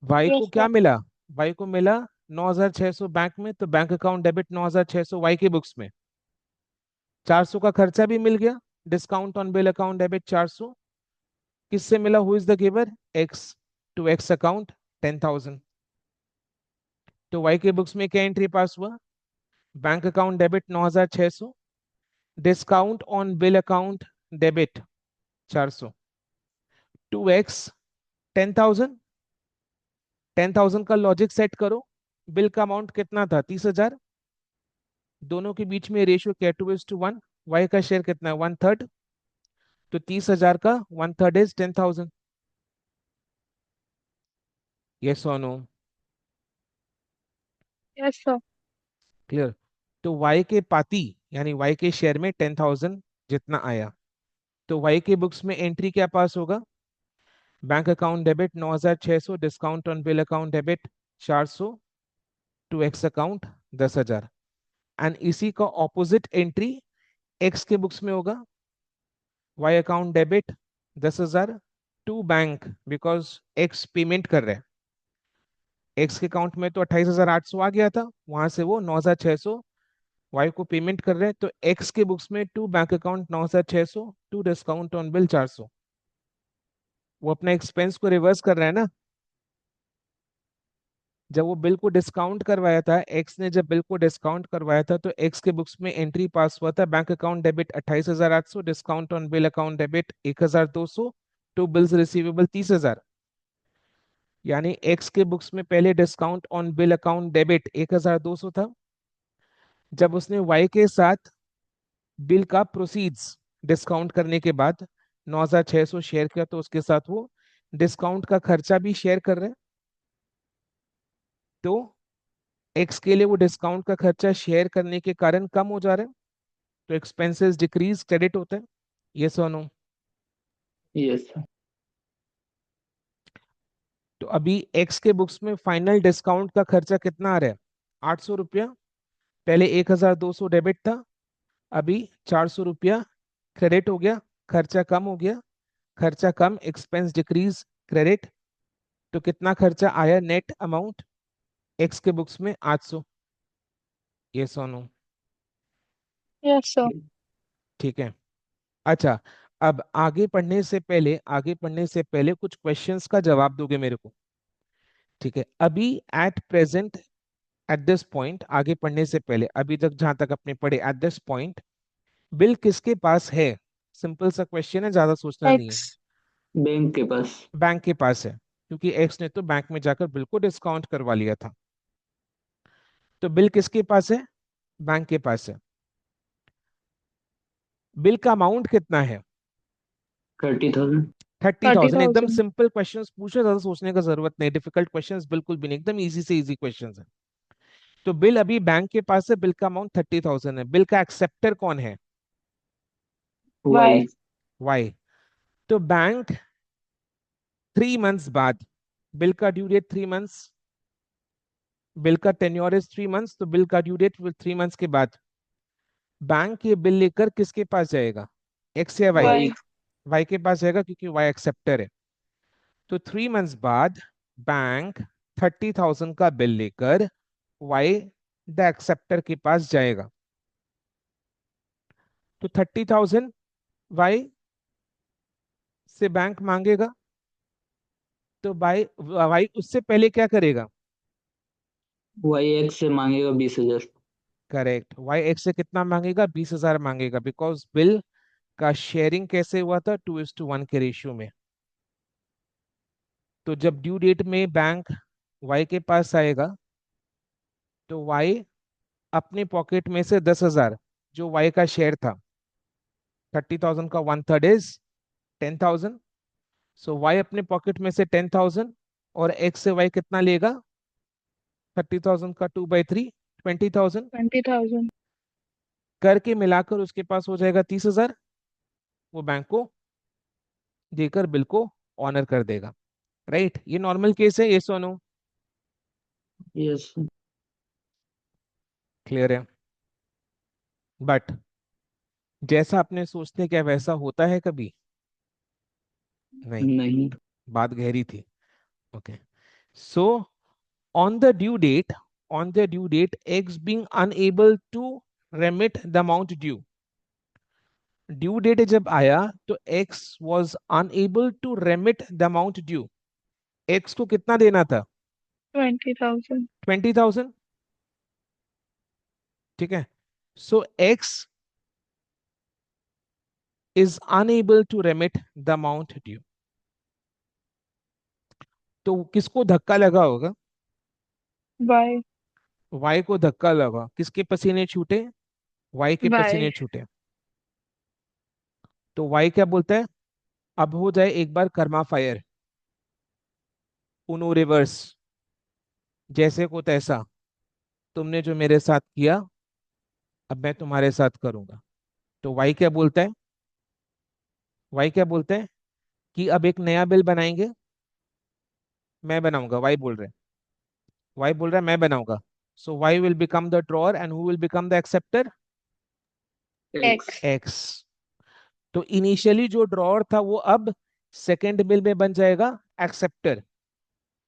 वाई को Yes, क्या sir. मिला, वाई को मिला 9,600 बैंक में, तो बैंक अकाउंट डेबिट 9,600 वाई के बुक्स में। 400 का खर्चा भी मिल गया, discount on bill account debit 400। किससे मिला, who is the giver, X. To X account 10,000। तो वाई के बुक्स में क्या एंट्री पास हुआ, bank account debit 9,600, discount on bill account debit 400, 2x 10,000। 10,000 का लॉजिक सेट करो, बिल का अमाउंट कितना था, 30,000। दोनों के बीच में रेशियो क्या, 2:1। वाई का शेयर कितना है, 1/3। तो 30,000 का 1/3 इज 10,000। यस और नो, Yes, sir. क्लियर। तो वाई के पाती यानी वाई के शेयर में 10,000 जितना आया, तो वाई के बुक्स में एंट्री क्या पास होगा, bank account debit 9,600, discount on bill account debit 400, to X account 10,000। And इसी का ऑपोजिट एंट्री एक्स के बुक्स में होगा, Y account debit 10,000 to bank, because X payment कर रहे हैं। एक्स के अकाउंट में तो 28,800 आ गया था, वहां से वो 9,600 वाई को पेमेंट कर रहे हैं, तो एक्स के बुक्स में to bank account 9,600 to discount on bill 400। वो अपना एक्सपेंस को रिवर्स कर रहा है ना। जब वो बिल को डिस्काउंट करवाया था, एक्स ने जब बिल को डिस्काउंट करवाया था, तो एक्स के बुक्स में एंट्री पास हुआ था, bank account debit 28,800, discount on bill account debit 1,200, to bills receivable 30,000। यानी एक्स के बुक्स में पहले discount on bill account debit 1,200 था। जब उसने वाई के साथ बिल का प्रोसीड्स डिस्काउंट करने के बाद 9,600 शेयर किया, तो उसके साथ वो डिस्काउंट का खर्चा भी शेयर कर रहे हैं। तो एक्स के लिए वो डिस्काउंट का खर्चा शेयर करने के कारण कम हो जा रहा है, तो एक्सपेंसेस डिक्रीज, क्रेडिट होता है। ये सोनो। यस सर तो अभी एक्स के बुक्स में फाइनल डिस्काउंट का खर्चा कितना आ रहा है, 800 रुपया। पहले 1,200 डेबिट था, अभी 400 रुपया क्रेडिट हो गया, खर्चा कम हो गया। खर्चा कम, एक्सपेंस डिक्रीज, क्रेडिट। तो कितना खर्चा आया, नेट अमाउंट एक्स के बुक्स में 800। ये सोनो। Yes, sir. ठीक है। अच्छा, अब आगे पढ़ने से पहले कुछ क्वेश्चंस का जवाब दोगे मेरे को। ठीक है। अभी at present, eight this point, आगे पढ़ने से पहले, अभी तक जहां तक अपने पढ़े, एट दिस पॉइंट बिल किसके पास है। सिंपल सा क्वेश्चन है, ज्यादा सोचना नहीं है। X. बैंक के पास बैंक के पास है, क्योंकि एक्स ने तो बैंक में जाकर बिल को डिस्काउंट करवा लिया था। तो बिल किसके पास है, बैंक के पास है। बिल का अमाउंट कितना है, 30,000 30,000। एकदम 30,000. सिंपल क्वेश्चंस पूछो, ज्यादा सोचने का जरूरत नहीं, डिफिकल्ट क्वेश्चंस बिल्कुल भी नहीं, एकदम इजी से इजी क्वेश्चंस है। तो बिल अभी बैंक के पास है, बिल का अमाउंट 30,000 है, बिल का एक्सेप्टर कौन है? वाई। Y. वाई। तो बैंक 3 मंथ्स बाद, बिल का ड्यू डेट 3 मंथ्स, बिल का टेन्योर इज 3 मंथ्स, तो बिल का ड्यू डेट 3 मंथ्स के बाद बैंक ये बिल लेकर किसके पास जाएगा? एक्स या वाई? वाई। Y. वाई के पास जाएगा क्योंकि वाई एक्सेप्टर है। तो 3 मंथ्स बाद बैंक 30,000 का बिल लेकर वाई द एक्सेप्टर के पास जाएगा। तो 30,000 वाई से बैंक मांगेगा, तो वाई वाई उससे पहले क्या करेगा? वाई एक्स से मांगेगा 20,000। करेक्ट, वाई एक्स से कितना मांगेगा? 20,000 मांगेगा, बिकॉज बिल का शेयरिंग कैसे हुआ था? 2:1 के रेशियो में। तो जब ड्यू डेट में बैंक वाई के पास आएगा, तो वाई अपने पॉकेट में से 10,000, जो वाई का शेयर था, 30,000 का 1/3 इज 10,000, सो वाई अपने पॉकेट में से 10,000, और एक्स से वाई कितना लेगा? 30,000 का 2/3, 20,000, 20,000. करके मिलाकर उसके पास हो जाएगा 30,000। वो बैंक को देकर बिल को ऑनर कर देगा। राइट, ये नॉर्मल केस है, ये सोनो यस। क्लियर है? बट जैसा आपने सोचते क्या वैसा होता है कभी? नहीं, नहीं। बात गहरी थी। Okay, so on the due date, on the due date, X being unable to remit the amount due, due date जब आया तो X was unable to remit the amount due, X को कितना देना था? 20,000. 20,000। ठीक है, सो X is unable to remit the amount due। तो किसको धक्का लगा होगा? Y. Y को धक्का लगा, किसके पसीने छूटे? Y के Y. पसीने छूटे। तो Y क्या बोलता है? अब हो जाए एक बार कर्मा फायर, उनो रिवर्स, जैसे को तैसा, तुमने जो मेरे साथ किया अब मैं तुम्हारे साथ करूंगा। तो वाई क्या बोलता है? वाई क्या बोलता है कि अब एक नया बिल बनाएंगे, मैं बनाऊंगा, वाई बोल रहे हैं, वाई बोल रहा है मैं बनाऊंगा। So Y will become the drawer and who will become the acceptor? X. X. X. तो इनिशियली जो ड्रॉअर था वो अब सेकेंड बिल में बन जाएगा एक्सेप्टर,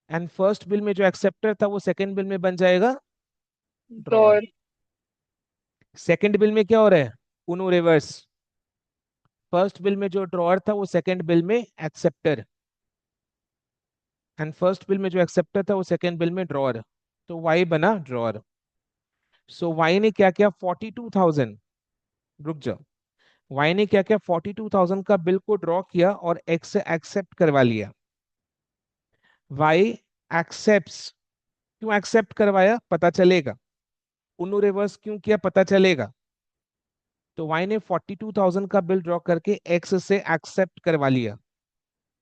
एंड फर्स्ट बिल में जो एक्सेप्टर था वो सेकेंड बिल में बन जाएगा ड्रॉअर। Drawer. सेकेंड बिल में क्या हो रहा है? उनो रिवर्स, फर्स्ट बिल में जो ड्रॉअर था वो सेकेंड बिल में एक्सेप्टर, एंड फर्स्ट बिल में जो एक्सेप्टर था वो सेकेंड बिल में ड्रॉअर। तो वाई बना ड्रॉअर। सो वाई ने क्या किया? 42,000, रुक जाओ, वाई ने क्या किया? 42,000 का बिल को ड्रॉ किया और एक्स से एक्सेप्ट करवा लिया। वाई एक्सेप्ट, क्यों एक्सेप्ट करवाया पता चलेगा, उन्हों रिवर्स क्यों किया पता चलेगा। तो वाई ने 42,000 का बिल ड्रॉ करके एक्स से एक्सेप्ट करवा लिया,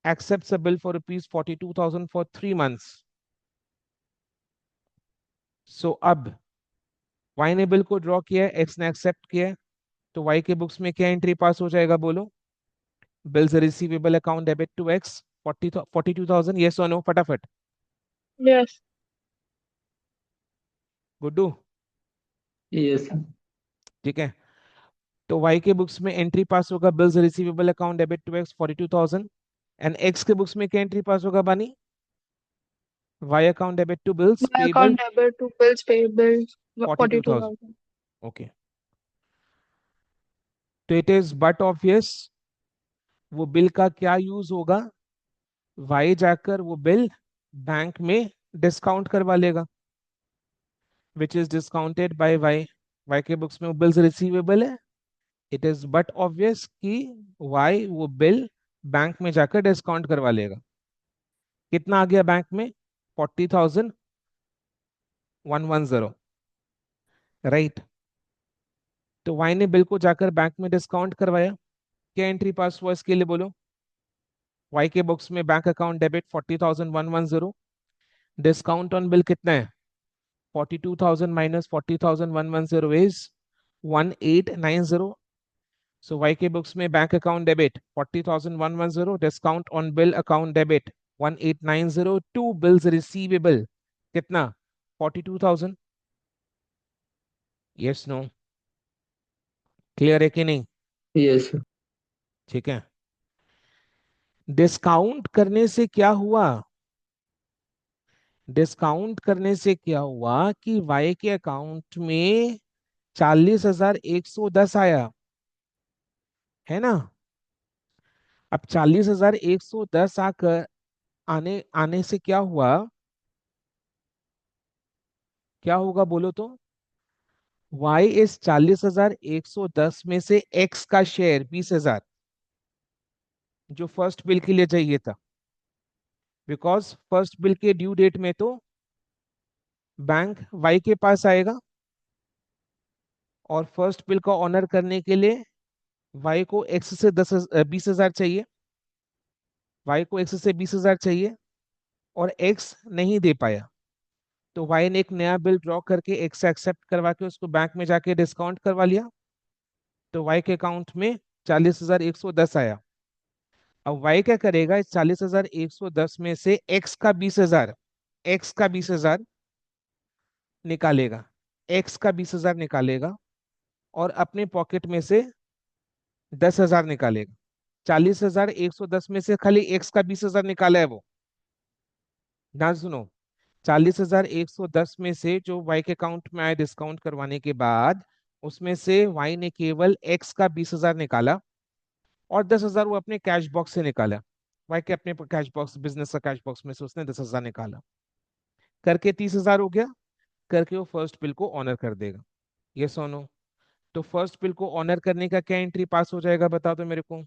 accepts a bill for rupees 42,000 for 3 months। सो अब वाई ने बिल को ड्रॉ किया है, एक्स ने एक्सेप्ट किया है, तो वाई के बुक्स में क्या एंट्री पास हो जाएगा बोलो? Bills receivable account debit to X 42,000, yes और नो फटाफट? Yes. गुड्डू? यस। ठीक है, तो वाई के बुक्स में एंट्री पास होगा bills receivable account debit to X 42,000, and X के बुक्स में क्या एंट्री पास होगा Bani? Y account debit to bills My payable account debit to bills payable 42,000। 42,000. Okay, तो इट इज बट ऑब्वियस वो बिल का क्या यूज होगा? वाई जाकर वो बिल बैंक में डिस्काउंट करवा लेगा, which is discounted by Y. Y के बुक्स में वो बिल्स रिसीवेबल है, इट इज बट ऑब्वियस कि वाई वो बिल बैंक में जाकर डिस्काउंट करवा लेगा। कितना आ गया बैंक में? 40,110, राइट। तो वाई ने बिल को जाकर बैंक में डिस्काउंट करवाया, क्या एंट्री पास हुआ इसके लिए बोलो? वाई के बुक्स में bank account debit 40,110, discount on bill कितना है? 42,000 minus 40,110 is 1890. So YK books में bank account debit 40,110, discount on bill account debit 1890, to bills receivable कितना? 42,000. Yes no? क्लियर है कि नहीं? Yes sir. ठीक है। डिस्काउंट करने से क्या हुआ? डिस्काउंट करने से क्या हुआ कि वाई के अकाउंट में 40,110 आया, है ना? अब 40,110 आकर आने आने से क्या हुआ? क्या होगा बोलो तो? वाई इस 40,110 में से एक्स का शेयर 20,000 जो फर्स्ट बिल के लिए चाहिए था, बिकॉज फर्स्ट बिल के ड्यू डेट में तो बैंक वाई के पास आएगा और फर्स्ट बिल का ऑनर करने के लिए वाई को एक्स से 20,000 चाहिए, वाई को एक्स से 20,000 चाहिए और एक्स नहीं दे पाया, तो वाई ने एक नया बिल ड्रॉ करके एक्स से एक्सेप्ट करवा के उसको बैंक में जाके डिस्काउंट करवा लिया, तो वाई के अकाउंट में 40,110 आया। अब वाई क्या करेगा? इस 40,110 में से एक्स का 20,000 निकालेगा, एक्स का 20,000 निकालेगा और अपने पॉकेट में से 10,000 निकालेगा। 40,110 में से खाली एक्स का 20,000 निकाला है वो। ध्यान से सुनो, 40,110 में से जो वाई के अकाउंट में आए डिस्काउंट करवाने के बाद, उसमें से वाई ने केवल एक्स का 20,000 निकाला और 10,000 वो अपने कैश बॉक्स से निकाला। वाई के अपने कैश बॉक्स, बिजनेस का कैश बॉक्स में से उसने 10,000 निकाला, करके 30,000 हो गया, करके वो फर्स्ट बिल को ऑनर कर देगा। ये सोनो, तो फर्स्ट बिल को ऑनर करने का क्या एंट्री पास हो जाएगा बता दो मेरे को?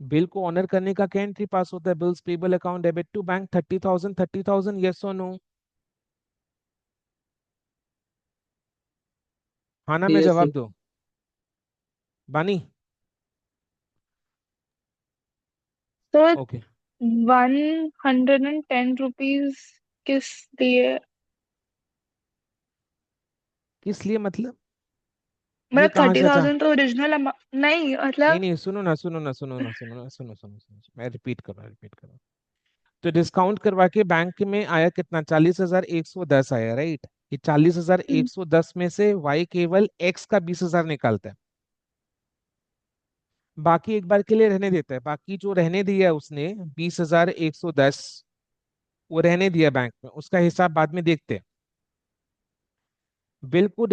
बिल को ऑनर करने का क्या एंट्री पास होता है? Bills payable account debit to bank 30,000 30,000। Yes और नो? हाँ ना में यस जवाब सर। दो। बानी? तो ओके। 110 रुपीज किस लिए? किस लिए मतलब? ये मतलब कहाँ थर्टी से था? थाउजेंड तो ओरिजिनल अमाउंट नहीं, नहीं मतलब नहीं, सुनो ना सुनो ना सुनो ना सुनो ना सुनो सुनो सुनो, मैं रिपीट करो। तो डिस्काउंट करवा के बैंक में आया कितना? 40,110 आया, राइट? ये 40,110 में से वाई केवल एक्स का 20,000 निकालता है, बाकी एक बार के लिए रहने देता है। बाकी जो रहने दिया है उसने 20,110, वो रहने दिया बैंक में, उसका हिसाब बाद में देखते हैं।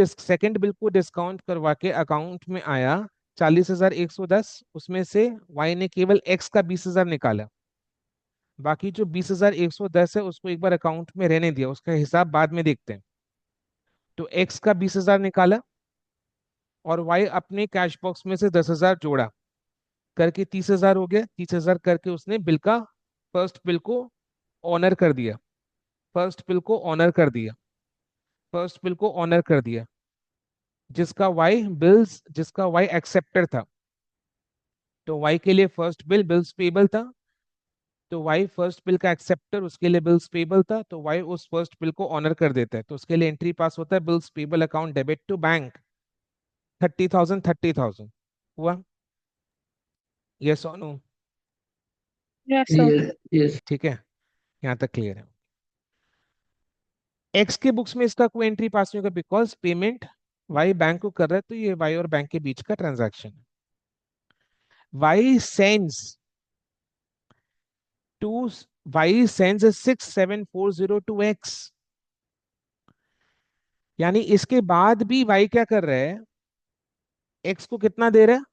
सेकंड बिल को डिस्काउंट करवा के अकाउंट में आया 40,110, उसमें से वाई ने केवल एक्स का 20,000 निकाला, बाकी जो 20,110 है उसको एक बार अकाउंट में रहने दिया, उसका हिसाब बाद में देखते हैं। तो एक्स का 20,000 निकाला और वाई अपने कैश बॉक्स में से 10,000 जोड़ा, करके 30,000 हो गया। 30,000 करके उसने बिल का फर्स्ट बिल को ऑनर कर दिया, फर्स्ट बिल को ऑनर कर दिया, फर्स्ट बिल को ऑनर कर दिया, जिसका वाई एक्सेप्टर था। तो वाई के लिए फर्स्ट बिल बिल्स पेबल था, तो वाई फर्स्ट बिल का एक्सेप्टर, उसके लिए बिल्स पेबल था, तो वाई उस फर्स्ट बिल को ऑनर कर देता है, तो उसके लिए एंट्री पास होता है bills payable account debit to bank 30,000 30,000। हुआ? यस और no? Yes sir. Yes yes. ठीक है, यहाँ तक क्लियर है। एक्स के बुक्स में इसका कोई एंट्री पास नहीं होगा, बिकॉज पेमेंट वाई बैंक को कर रहा है, तो ये वाई और बैंक के बीच का ट्रांजैक्शन है। Y sends to Y sends 6,740 to X, यानी इसके बाद भी वाई क्या कर रहा है? एक्स को कितना दे रहा है?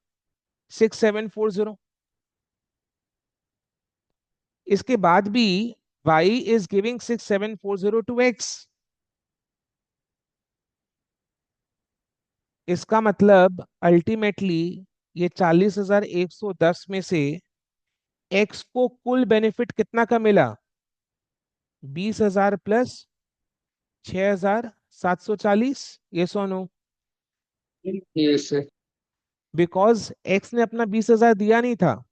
6,740। इसके बाद भी Y is giving 6,740 to X. इसका मतलब अल्टीमेटली ये 40,110 में से एक्स को कुल बेनिफिट कितना का मिला? 20,000 प्लस 6,740। ये सोनो? Yes sir. बिकॉज एक्स ने अपना 20,000 दिया नहीं था,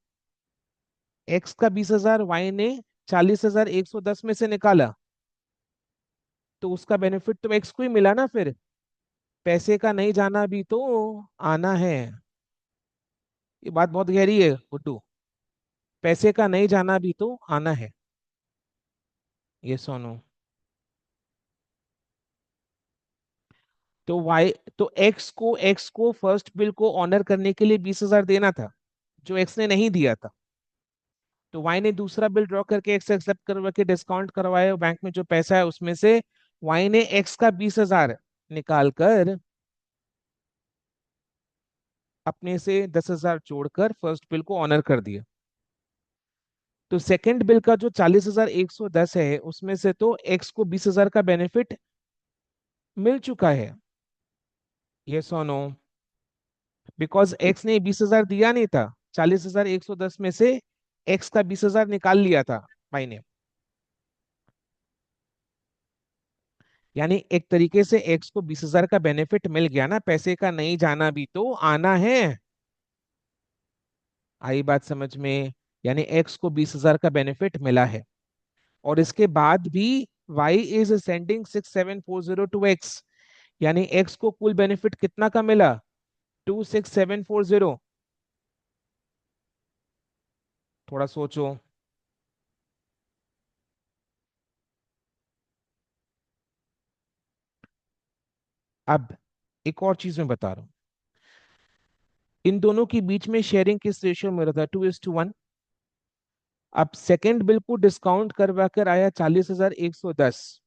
एक्स का 20,000 वाई ने 40,110 में से निकाला, तो उसका बेनिफिट तो एक्स को ही मिला ना फिर। पैसे का नहीं जाना भी तो आना है। ये बात बहुत गहरी है गुड्डू। पैसे का नहीं जाना भी तो आना है। ये सोनू। तो वाई, तो एक्स को फर्स्ट बिल को ऑनर करने के लिए 20,000 देना था, जो एक्स ने नहीं दिया था। तो वाई ने दूसरा बिल ड्रॉ करके एक्स एक्सेप्ट करवा के डिस्काउंट करवाया बैंक में जो पैसा है उसमें से, वाई ने एक्स का 20,000 निकाल कर अपने से 10,000 जोड़कर फर्स्ट बिल को ऑनर कर दिया। तो सेकंड बिल का जो 40,110 है उसमें से तो एक्स को 20,000 का बेनिफिट मिल चुका है। ये सोनो, बिकॉज एक्स ने 20,000 दिया नहीं था, 40,110 में से एक्स का 20,000 निकाल लिया था भाई ने। यानी एक तरीके से एक्स को 20,000 का बेनिफिट मिल गया ना, पैसे का नहीं जाना भी तो आना है। आई बात समझ में? यानी एक्स को 20,000 का बेनिफिट मिला है, और इसके बाद भी Y is sending 6,740 to X. यानी एक्स को कुल बेनिफिट कितना का मिला? 2,6,740। थोड़ा सोचो। अब एक और चीज मैं बता रहा हूं, इन दोनों के बीच में शेयरिंग किस रेशियो में रहा था? 2:1। अब सेकंड बिल को डिस्काउंट करवा कर आया 40,110।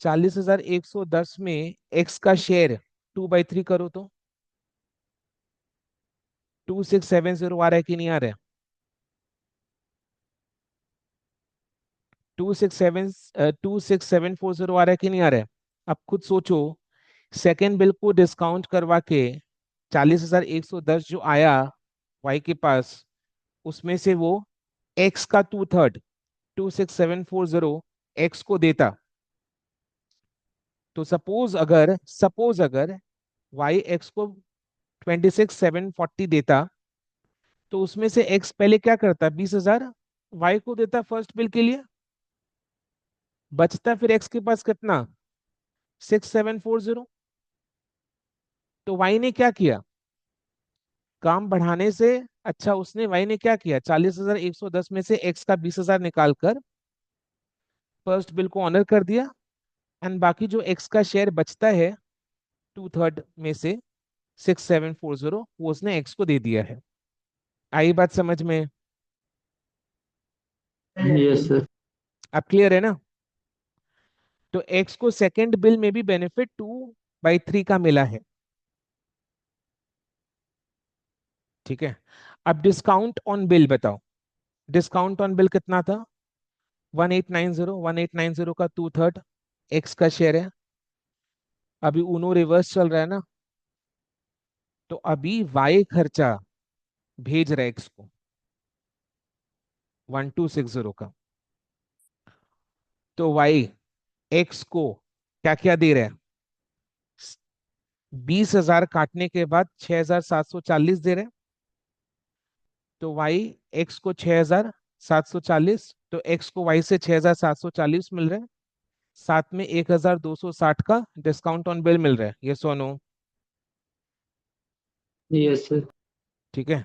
40,110 में एक्स का शेयर 2/3 करो तो 2,670 आ रहा है कि नहीं आ रहा है? 2,670 आ रहा है कि नहीं आ रहा है? अब खुद सोचो, सेकंड बिल को डिस्काउंट करवा के 40,110 जो आया वाई के पास, उसमें से वो एक्स का 2/3, 2,670 एक्स को देता। तो सपोज अगर वाई एक्स को 26,740 देता, तो उसमें से एक्स पहले क्या करता? 20,000 वाई को देता फर्स्ट बिल के लिए, बचता फिर एक्स के पास कितना? 6,740। तो वाई ने क्या किया? काम बढ़ाने से अच्छा उसने, वाई ने क्या किया? 40,110 में से एक्स का 20,000 निकाल कर फर्स्ट बिल को ऑनर कर दिया, एंड बाकी जो एक्स का शेयर बचता है 2/3 में से 6,740, वो उसने एक्स को दे दिया है। आई बात समझ में? Yes sir. अब क्लियर है ना? तो एक्स को सेकंड बिल में भी बेनिफिट 2/3 का मिला है। ठीक है। अब डिस्काउंट ऑन बिल बताओ। डिस्काउंट ऑन बिल कितना था? 1890। 1890 का 2/3 एक्स का शेयर है। अभी उनो रिवर्स चल रहा है ना, तो अभी वाई खर्चा भेज रहा है एक्स को 1260 का। तो वाई एक्स को क्या क्या दे रहा है? 20,000 काटने के बाद 6,740 दे रहे हैं। तो वाई एक्स को 6,740, तो एक्स को वाई से 6,740 मिल रहे हैं, साथ में 1,260 का डिस्काउंट ऑन बिल मिल रहा है। ये सोनो। Yes sir. ठीक है।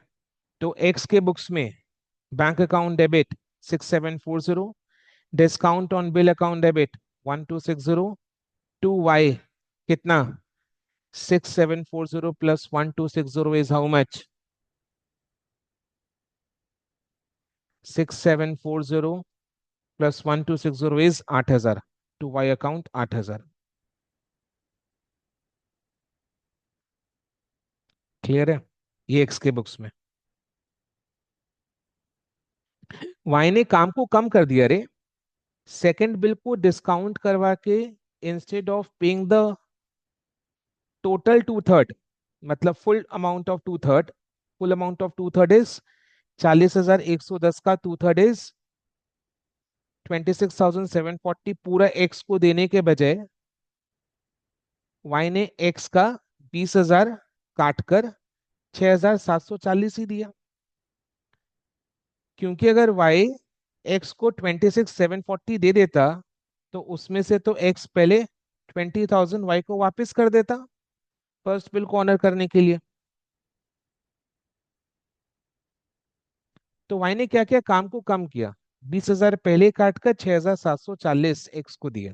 तो एक्स के बुक्स में bank account debit 6,740, discount on bill account debit 1260, to Y कितना? 6,740 plus 1260 is how much? 6,740 plus 1260 is 8,000। To Y account 8,000। Clear है? ये एक्स के बुक्स में। वाई ने काम को कम कर दिया रे। सेकंड बिल को डिस्काउंट करवा के instead of paying the total 2/3, मतलब फुल अमाउंट ऑफ 2/3 इज 40,110 का 2/3 इज 26,740, पूरा एक्स को देने के बजाय वाई ने एक्स का 20,000 काट कर 6,740 ही दिया, क्योंकि अगर y x को 26,740 दे देता तो उसमें से तो x पहले 20,000 y को वापस कर देता फर्स्ट बिल को ऑनर करने के लिए। तो y ने क्या किया, काम को कम किया, 20,000 पहले काट कर 6,740 x को दिया,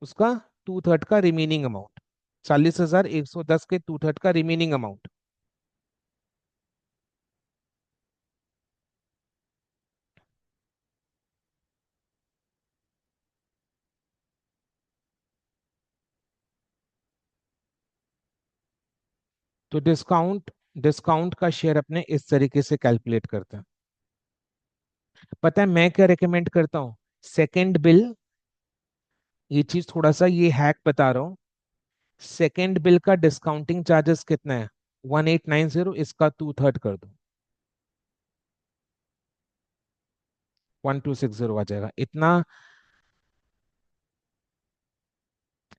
उसका 2/3 का रिमेनिंग अमाउंट, 40,110 के 2/3 का रिमेनिंग अमाउंट। तो डिस्काउंट डिस्काउंट का शेयर अपने इस तरीके से कैलकुलेट करते हैं। पता है मैं क्या रिकमेंड करता हूँ, सेकंड बिल, ये चीज थोड़ा सा ये हैक बता रहा हूँ, सेकंड बिल का डिस्काउंटिंग चार्जेस कितना है, 1890, इसका 2/3 कर दो, 1260 आ जाएगा। इतना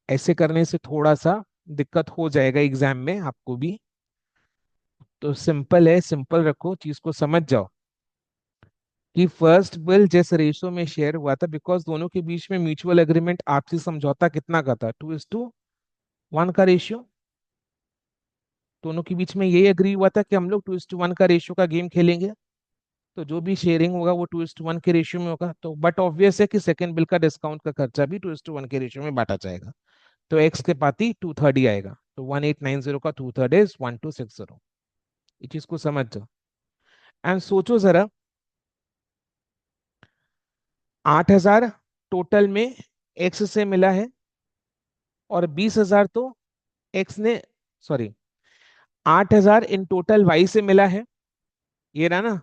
ऐसे करने से थोड़ा सा दिक्कत हो जाएगा एग्जाम में आपको भी, तो सिंपल है, सिंपल रखो, चीज को समझ जाओ कि फर्स्ट बिल जिस रेशो में शेयर हुआ था, बिकॉज दोनों के बीच में म्यूचुअल एग्रीमेंट आपसी समझौता कितना का था, 2:1 का रेशियो, दोनों के बीच में यही एग्री हुआ था कि हम लोग 2:1 का रेशियो का गेम खेलेंगे, तो जो भी शेयरिंग होगा वो 2:1 के रेशियो में होगा। तो बट ऑब्वियस है कि सेकंड बिल का डिस्काउंट का खर्चा भी 2:1 के रेशियो में बांटा जाएगा, तो एक्स के पाती 2/3 ही आएगा, तो 1890 का 2/3 इज 1260। ये चीज को समझ जाओ। एंड सोचो जरा, 8,000 टोटल में एक्स से मिला है, और 20,000 तो एक्स ने, सॉरी, 8,000 इन टोटल वाई से मिला है, ये रहा ना,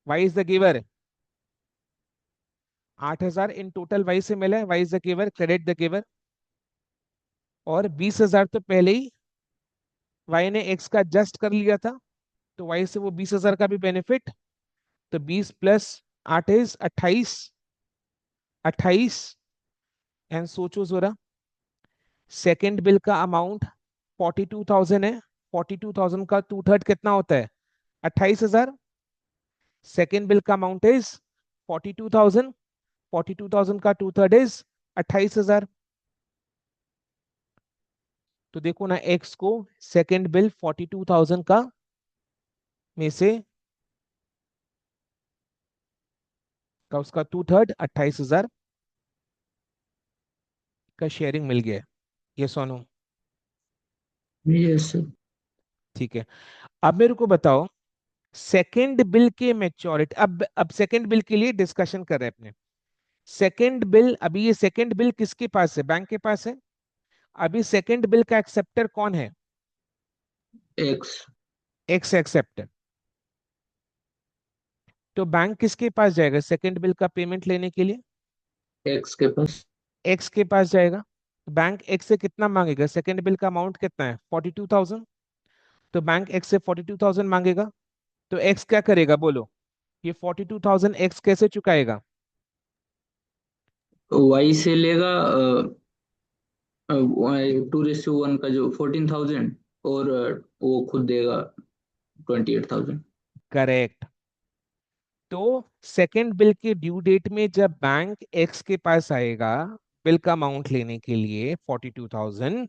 Y is the giver, 8,000 in total Y से मिला है, Y is the giver, credit the giver, और 20,000 तो पहले ही वाई ने एक्स का एडजस्ट कर लिया था, तो वाई से वो 20,000 का भी बेनिफिट, तो 20 प्लस 8 इज 28, 28। एंड सोचो जरा, सेकेंड बिल का अमाउंट 42,000 है, 42,000 का 2/3 कितना होता है, 28,000। सेकेंड बिल का अमाउंट इज 42,000, 42,000 का 2/3 इज 28,000। तो देखो ना, एक्स को सेकेंड बिल 42,000 का में से का उसका 2/3 28,000 का शेयरिंग मिल गया है, ये सोनू, यस सर। ठीक है। अब मेरे को बताओ, सेकेंड बिल के मेच्योरिटी, अब सेकेंड बिल के लिए डिस्कशन कर रहे हैं अपने। सेकेंड बिल, अभी ये सेकेंड बिल किसके पास है, बैंक के पास है। अभी सेकेंड बिल का एक्सेप्टर कौन है, एक्स। X acceptor. तो बैंक किसके पास जाएगा सेकेंड बिल का पेमेंट लेने के लिए, एक्स के पास। एक्स के पास जाएगा। बैंक एक्स से कितना मांगेगा, सेकेंड बिल का अमाउंट कितना है 42,000, तो बैंक एक्स से 42,000 मांगेगा। तो एक्स क्या करेगा बोलो, ये 42,000 एक्स कैसे चुकाएगा, वाई से लेगा 2:1 का जो 14,000, और वो खुद देगा 28,000। करेक्ट। तो सेकेंड बिल के ड्यू डेट में जब बैंक एक्स के पास आएगा बिल का अमाउंट लेने के लिए 42,000,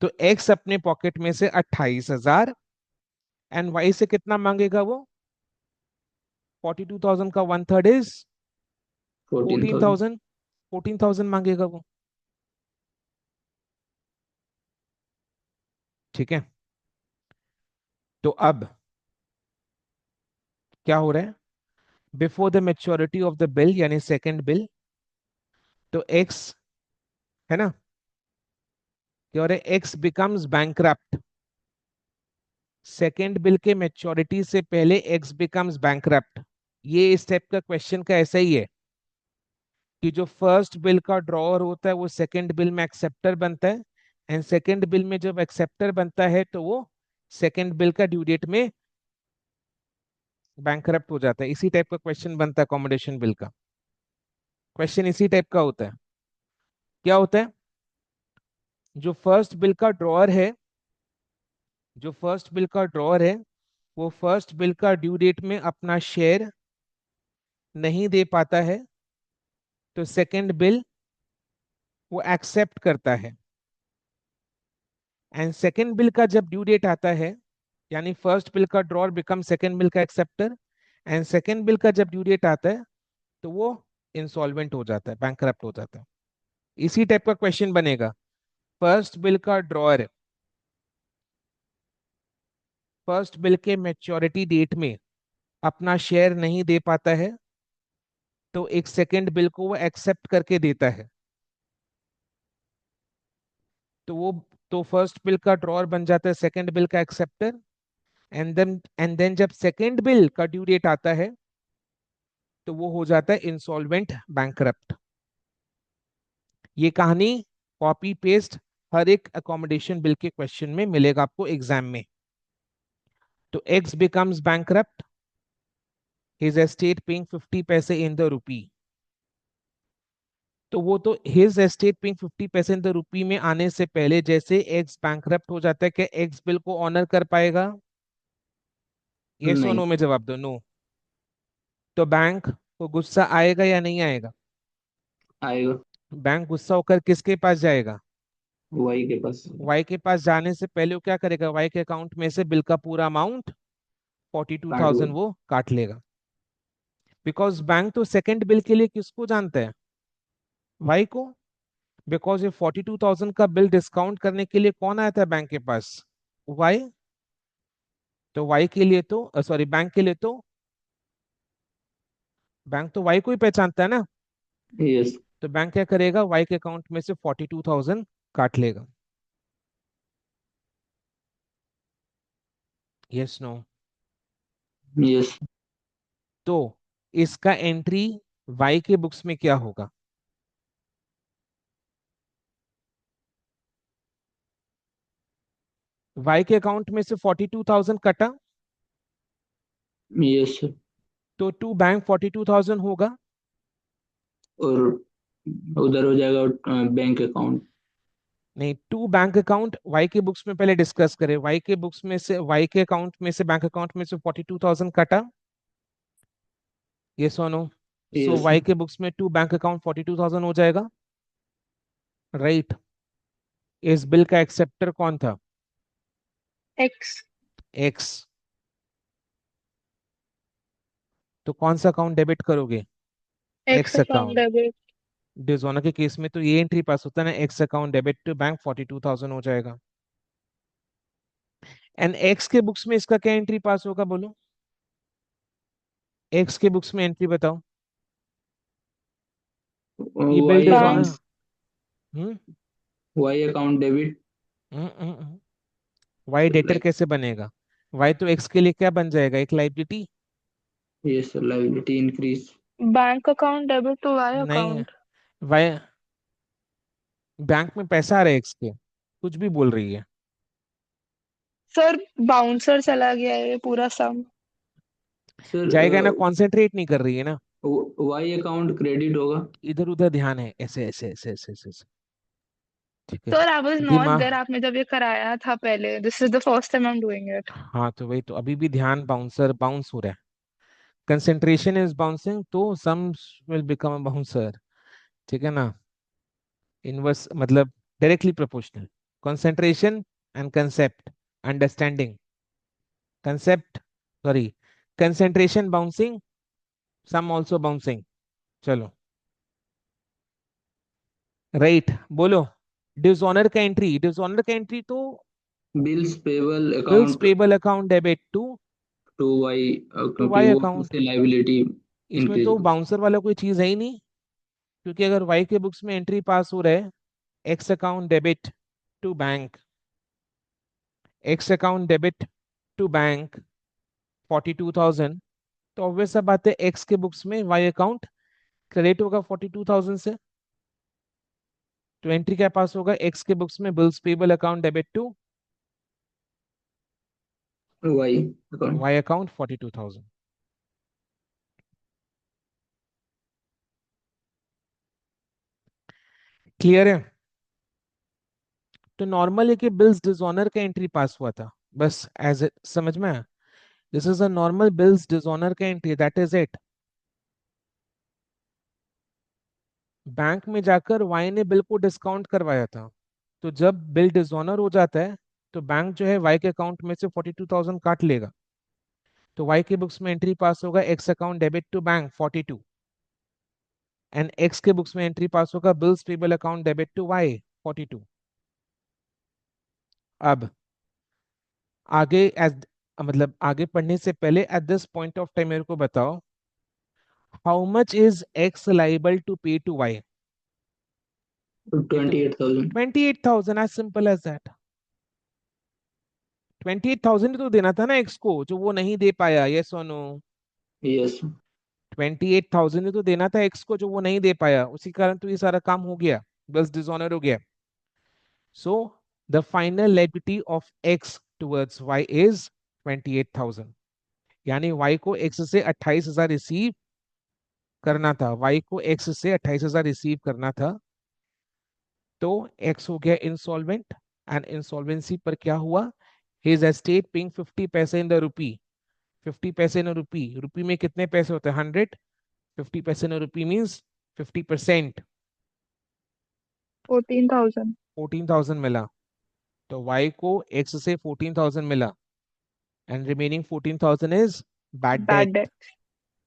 तो एक्स अपने पॉकेट में से 28,000, एंड वाई से कितना मांगेगा वो, 42,000 का 1/3 इज 14,000। 14,000, 14,000 मांगेगा वो, ठीक है। तो अब क्या हो रहा है, before the maturity of the bill यानी सेकेंड बिल, तो एक्स, है ना, क्या हो रहा है, x becomes bankrupt, second bill के मेच्योरिटी से पहले एक्स बिकम्स बैंकरप्ट। ये इस टाइप का क्वेश्चन का ऐसा ही है कि जो फर्स्ट बिल का ड्रॉअर होता है वो सेकेंड बिल में एक्सेप्टर बनता है, एंड सेकेंड बिल में जब एक्सेप्टर बनता है तो वो सेकेंड बिल का ड्यू डेट में बैंकरप्ट हो जाता है। इसी टाइप का क्वेश्चन बनता है अकोमोडेशन बिल का, क्वेश्चन इसी टाइप का होता है। क्या होता है, जो फर्स्ट बिल का ड्रॉअर है जो फर्स्ट बिल का ड्रॉअर है वो फर्स्ट बिल का ड्यू डेट में अपना शेयर नहीं दे पाता है, तो सेकंड बिल वो एक्सेप्ट करता है। एंड सेकंड बिल का जब ड्यू डेट आता है, यानी फर्स्ट बिल का ड्रॉअर बिकम सेकंड बिल का एक्सेप्टर, एंड सेकंड बिल का जब ड्यू डेट आता है तो वो इंसॉल्वेंट हो जाता है, बैंकरप्ट हो जाता है। इसी टाइप का क्वेश्चन बनेगा। फर्स्ट बिल का ड्रॉअर फर्स्ट बिल के मैच्योरिटी डेट में अपना शेयर नहीं दे पाता है, तो एक सेकंड बिल को वो एक्सेप्ट करके देता है। तो वो तो फर्स्ट बिल का ड्रॉअर बन जाता है सेकंड बिल का एक्सेप्टर। एंड देन जब सेकंड बिल का ड्यू डेट आता है तो वो हो जाता है इंसॉल्वेंट, बैंकरप्ट। ये कहानी कॉपी पेस्ट हर एक अकोमोडेशन बिल के क्वेश्चन में मिलेगा आपको एग्जाम में। तो x becomes bankrupt, his estate paying 50 पैसे इन द रूपी। तो वो तो हिज एस्टेट पेइंग 50 पैसे इन द रूपी में आने से पहले जैसे एक्स बैंकरप्ट हो जाता है, क्या एक्स बिल को ऑनर कर पाएगा? यस और नहीं नो में जवाब दो, नो। तो बैंक को गुस्सा आएगा या नहीं आएगा? आएगा। बैंक गुस्सा होकर किसके पास जाएगा? वाई के पास वाई के पास जाने से पहले वो क्या करेगा? वाई के अकाउंट में से बिल का पूरा अमाउंट काट दो। 42,000 वो काट लेगा। बिकॉज बैंक तो सेकंड बिल के लिए किसको जानता है? वाई को। बिकॉज ये 42,000 का बिल डिस्काउंट करने के लिए कौन आया था बैंक के पास? वाई। तो वाई के लिए तो सॉरी बैंक के लिए तो बैंक तो वाई को ही पहचानता है ना। यस। तो बैंक क्या करेगा? वाई के अकाउंट में से 42,000 काट लेगा। Yes no? यस। तो इसका एंट्री वाई के बुक्स में क्या होगा? वाई के अकाउंट में से 42,000 कटा, यस। तो टू बैंक 42,000 होगा। और उधर हो जाएगा बैंक अकाउंट। नहीं, टू बैंक अकाउंट वाई के बुक्स में पहले डिस्कस करें। वाई के बुक्स में से वाई के अकाउंट में से बैंक अकाउंट में से 42,000 कटा, ये सोनो। So yes. वाई के बुक्स में टू बैंक अकाउंट 42,000 हो जाएगा, राइट। इस बिल का एक्सेप्टर कौन था? एक्स। एक्स। तो कौन सा अकाउंट डेबिट करोगे? X X account account. Debit. Dishonour के केस में तो ये एंट्री पास होता है ना, X account debit to bank 42,000 हो जाएगा। एंड एक्स के बुक्स में इसका क्या एंट्री पास होगा बोलो? एक्स के बुक्स में एंट्री बताओ। ये bill Y dishonour. Account. Bank. Hmm Y account debit. Y debtor like. कैसे बनेगा? वाई तो एक्स के लिए क्या बन जाएगा? एक liability. Yes, liability increase. Bank account debit to Y नहीं, अकाउंट। वाई बैंक में पैसा आ रहा है एक्स के, कुछ भी बोल रही है। सर बाउंसर चला गया है ये पूरा सम। सर जाएगा ना, कॉन्सेंट्रेट नहीं कर रही है ना। वाई अकाउंट क्रेडिट होगा। इधर उधर ध्यान है, ऐसे ऐसे ऐसे ऐसे ऐसे ऐसे। ठीक है। सर आई वाज नॉट दिमाग। देयर आपने जब ये कराया था पहले, this is the first time I am doing it. हाँ तो वही तो, अभी भी ध्यान बाउंसर बाउंस हो रहा है। कंसेंट्रेशन इज बाउंसिंग तो sums will become a bouncer. ठीक है ना? इनवर्स मतलब directly proportional. Concentration and concept, understanding. Concept, sorry, concentration bouncing, sum also bouncing. चलो, राइट, बोलो। डिसऑनर का एंट्री तो bills payable bills account payable account debit to Y, to क्योंकि Y वो अकाउंट। उससे लाइबिलिटी इसमें इंक्रीज तो होगी। बाउंसर वाला कोई चीज है ही नहीं, क्योंकि अगर वाई के बुक्स में एंट्री पास हो रहा है X account debit to bank, X account debit to bank 42,000, तो ऑब्वियस सा बात है एक्स के बुक्स में वाई अकाउंट क्रेडिट होगा 42,000 से। तो एंट्री क्या पास होगा एक्स के बुक्स में? Bills payable account debit to Y account. Y account 42,000। Clear है? तो नॉर्मल है कि बिल्स डिसऑनर का एंट्री पास हुआ था, बस एज इट, समझ में आया? This is a normal bills dishonour का entry, that is it. Bank में जाकर वाई ने बिल को डिस्काउंट करवाया था, तो जब बिल डिसऑनर हो जाता है तो बैंक जो है वाई के अकाउंट में से 42,000 काट लेगा। तो वाई के बुक्स में एंट्री पास होगा X account debit to bank 42, and X के बुक्स में एंट्री पास होगा bills payable account debit to Y 42। अब आगे एज मतलब आगे पढ़ने से पहले at this point of time मेरे को बताओ, how much is X liable to pay to Y? ये तो 28,000। 28,000, एज सिंपल एज दैट। 28,000 तो देना था ना एक्स को, जो वो नहीं दे पाया, यस और नो? यस। 28,000 तो देना था एक्स को, जो वो नहीं दे पाया, उसी कारण तो ये सारा काम हो गया, बस डिसऑनर हो गया। So the final liability of X towards Y is 28,000। यानी वाई को एक्स से 28,000 रिसीव करना था, वाई को एक्स से 28,000 रिसीव करना था। तो एक्स हो गया इंसॉल्वेंट, एंड इंसॉल्वेंसी पर क्या हुआ? हिज एस्टेट पेइंग 50 पैसे इन द रुपी। 50 पैसे इन रुपी, रुपी में कितने पैसे होते हैं? 100। 50 पैसे इन रुपी मीन्स 50%। 14,000। 14,000 मिला, तो वाई को एक्स से 14,000 मिला, and remaining 14,000 is bad bad debt debt.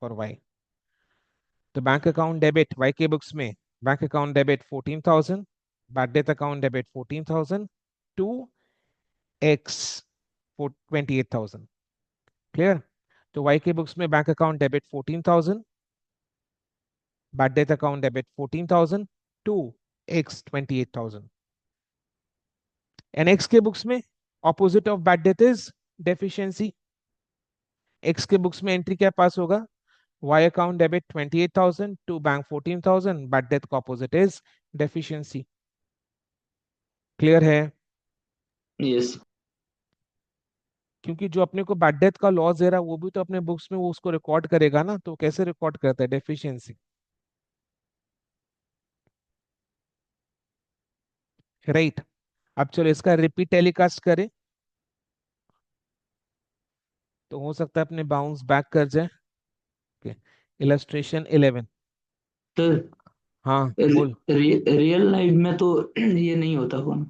For Y. तो बैंक अकाउंट डेबिट वाई के बुक्स में, bank account debit 14,000, bad debt account debit 14,000 to X 28,000। Clear? तो वाई के बुक्स में bank account debit 14,000, bad debt account debit 14,000 to X 28,000। And X के books में opposite of bad debt is deficiency. X के books में entry क्या pass होगा? Y account debit 28,000 to bank 14,000, bad debt का opposite is deficiency. Clear है? Yes. क्योंकि जो अपने को बैड डेट का लॉस दे रहा है वो भी तो अपने बुक्स में वो उसको रिकॉर्ड करेगा ना, तो कैसे रिकॉर्ड करता है? डेफिशिएंसी। राइट। अब चलो इसका रिपीट टेलीकास्ट करें, तो हो सकता है अपने बाउंस बैक कर जाए। इलस्ट्रेशन 11। सर, हाँ बोल। रियल लाइफ में तो ये नहीं होता फोन।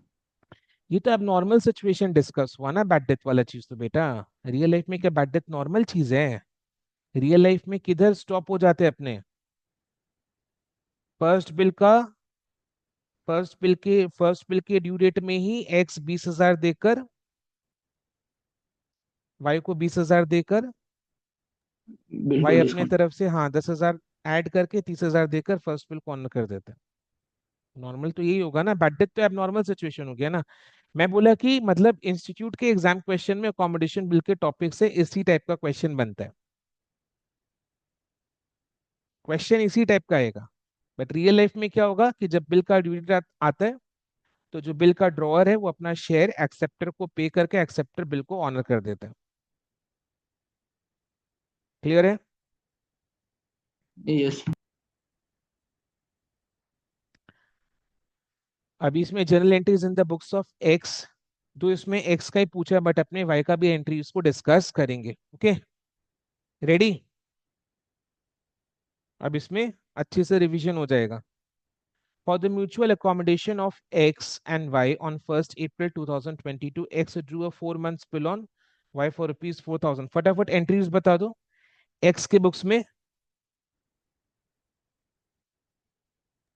ये तो अब नॉर्मल सिचुएशन डिस्कस हुआ ना, बैड डेथ वाला चीज, तो बेटा रियल लाइफ में क्या बैड डेथ नॉर्मल चीज है? रियल लाइफ में किधर स्टॉप हो जाते हैं अपने? फर्स्ट बिल का फर्स्ट बिल के ड्यू डेट में ही एक्स 20,000 देकर, वाई को 20,000 देकर, वाई बिल्कुल अपने डिस्काउंट। तरफ से हाँ 10,000 ऐड करके 30,000 देकर फर्स्ट बिल को ऑनर कर देता है। नॉर्मल तो यही होगा ना, बैड डेथ तो अब नॉर्मल सिचुएशन हो गया ना। मैं बोला कि मतलब इंस्टीट्यूट के एग्जाम क्वेश्चन में अकोमोडेशन बिल के टॉपिक से इसी टाइप का क्वेश्चन बनता है, क्वेश्चन इसी टाइप का आएगा। बट रियल लाइफ में क्या होगा कि जब बिल का ड्यू डेट आता है, तो जो बिल का ड्रॉअर है वो अपना शेयर एक्सेप्टर को पे करके एक्सेप्टर बिल को ऑनर कर देता है। क्लियर है? यस। अभी इसमें general entries in the books of x, तो इसमें एक्स का ही पूछा है, बट अपने वाई का भी एंट्री उसको डिस्कस करेंगे। Okay, ready? अब इसमें अच्छे से रिवीजन हो जाएगा। For the mutual accommodation of X and Y on 1st April 2022, X drew a 4 months bill on Y for rupees 4,000। फटाफट एंट्रीज बता दो X के बुक्स में।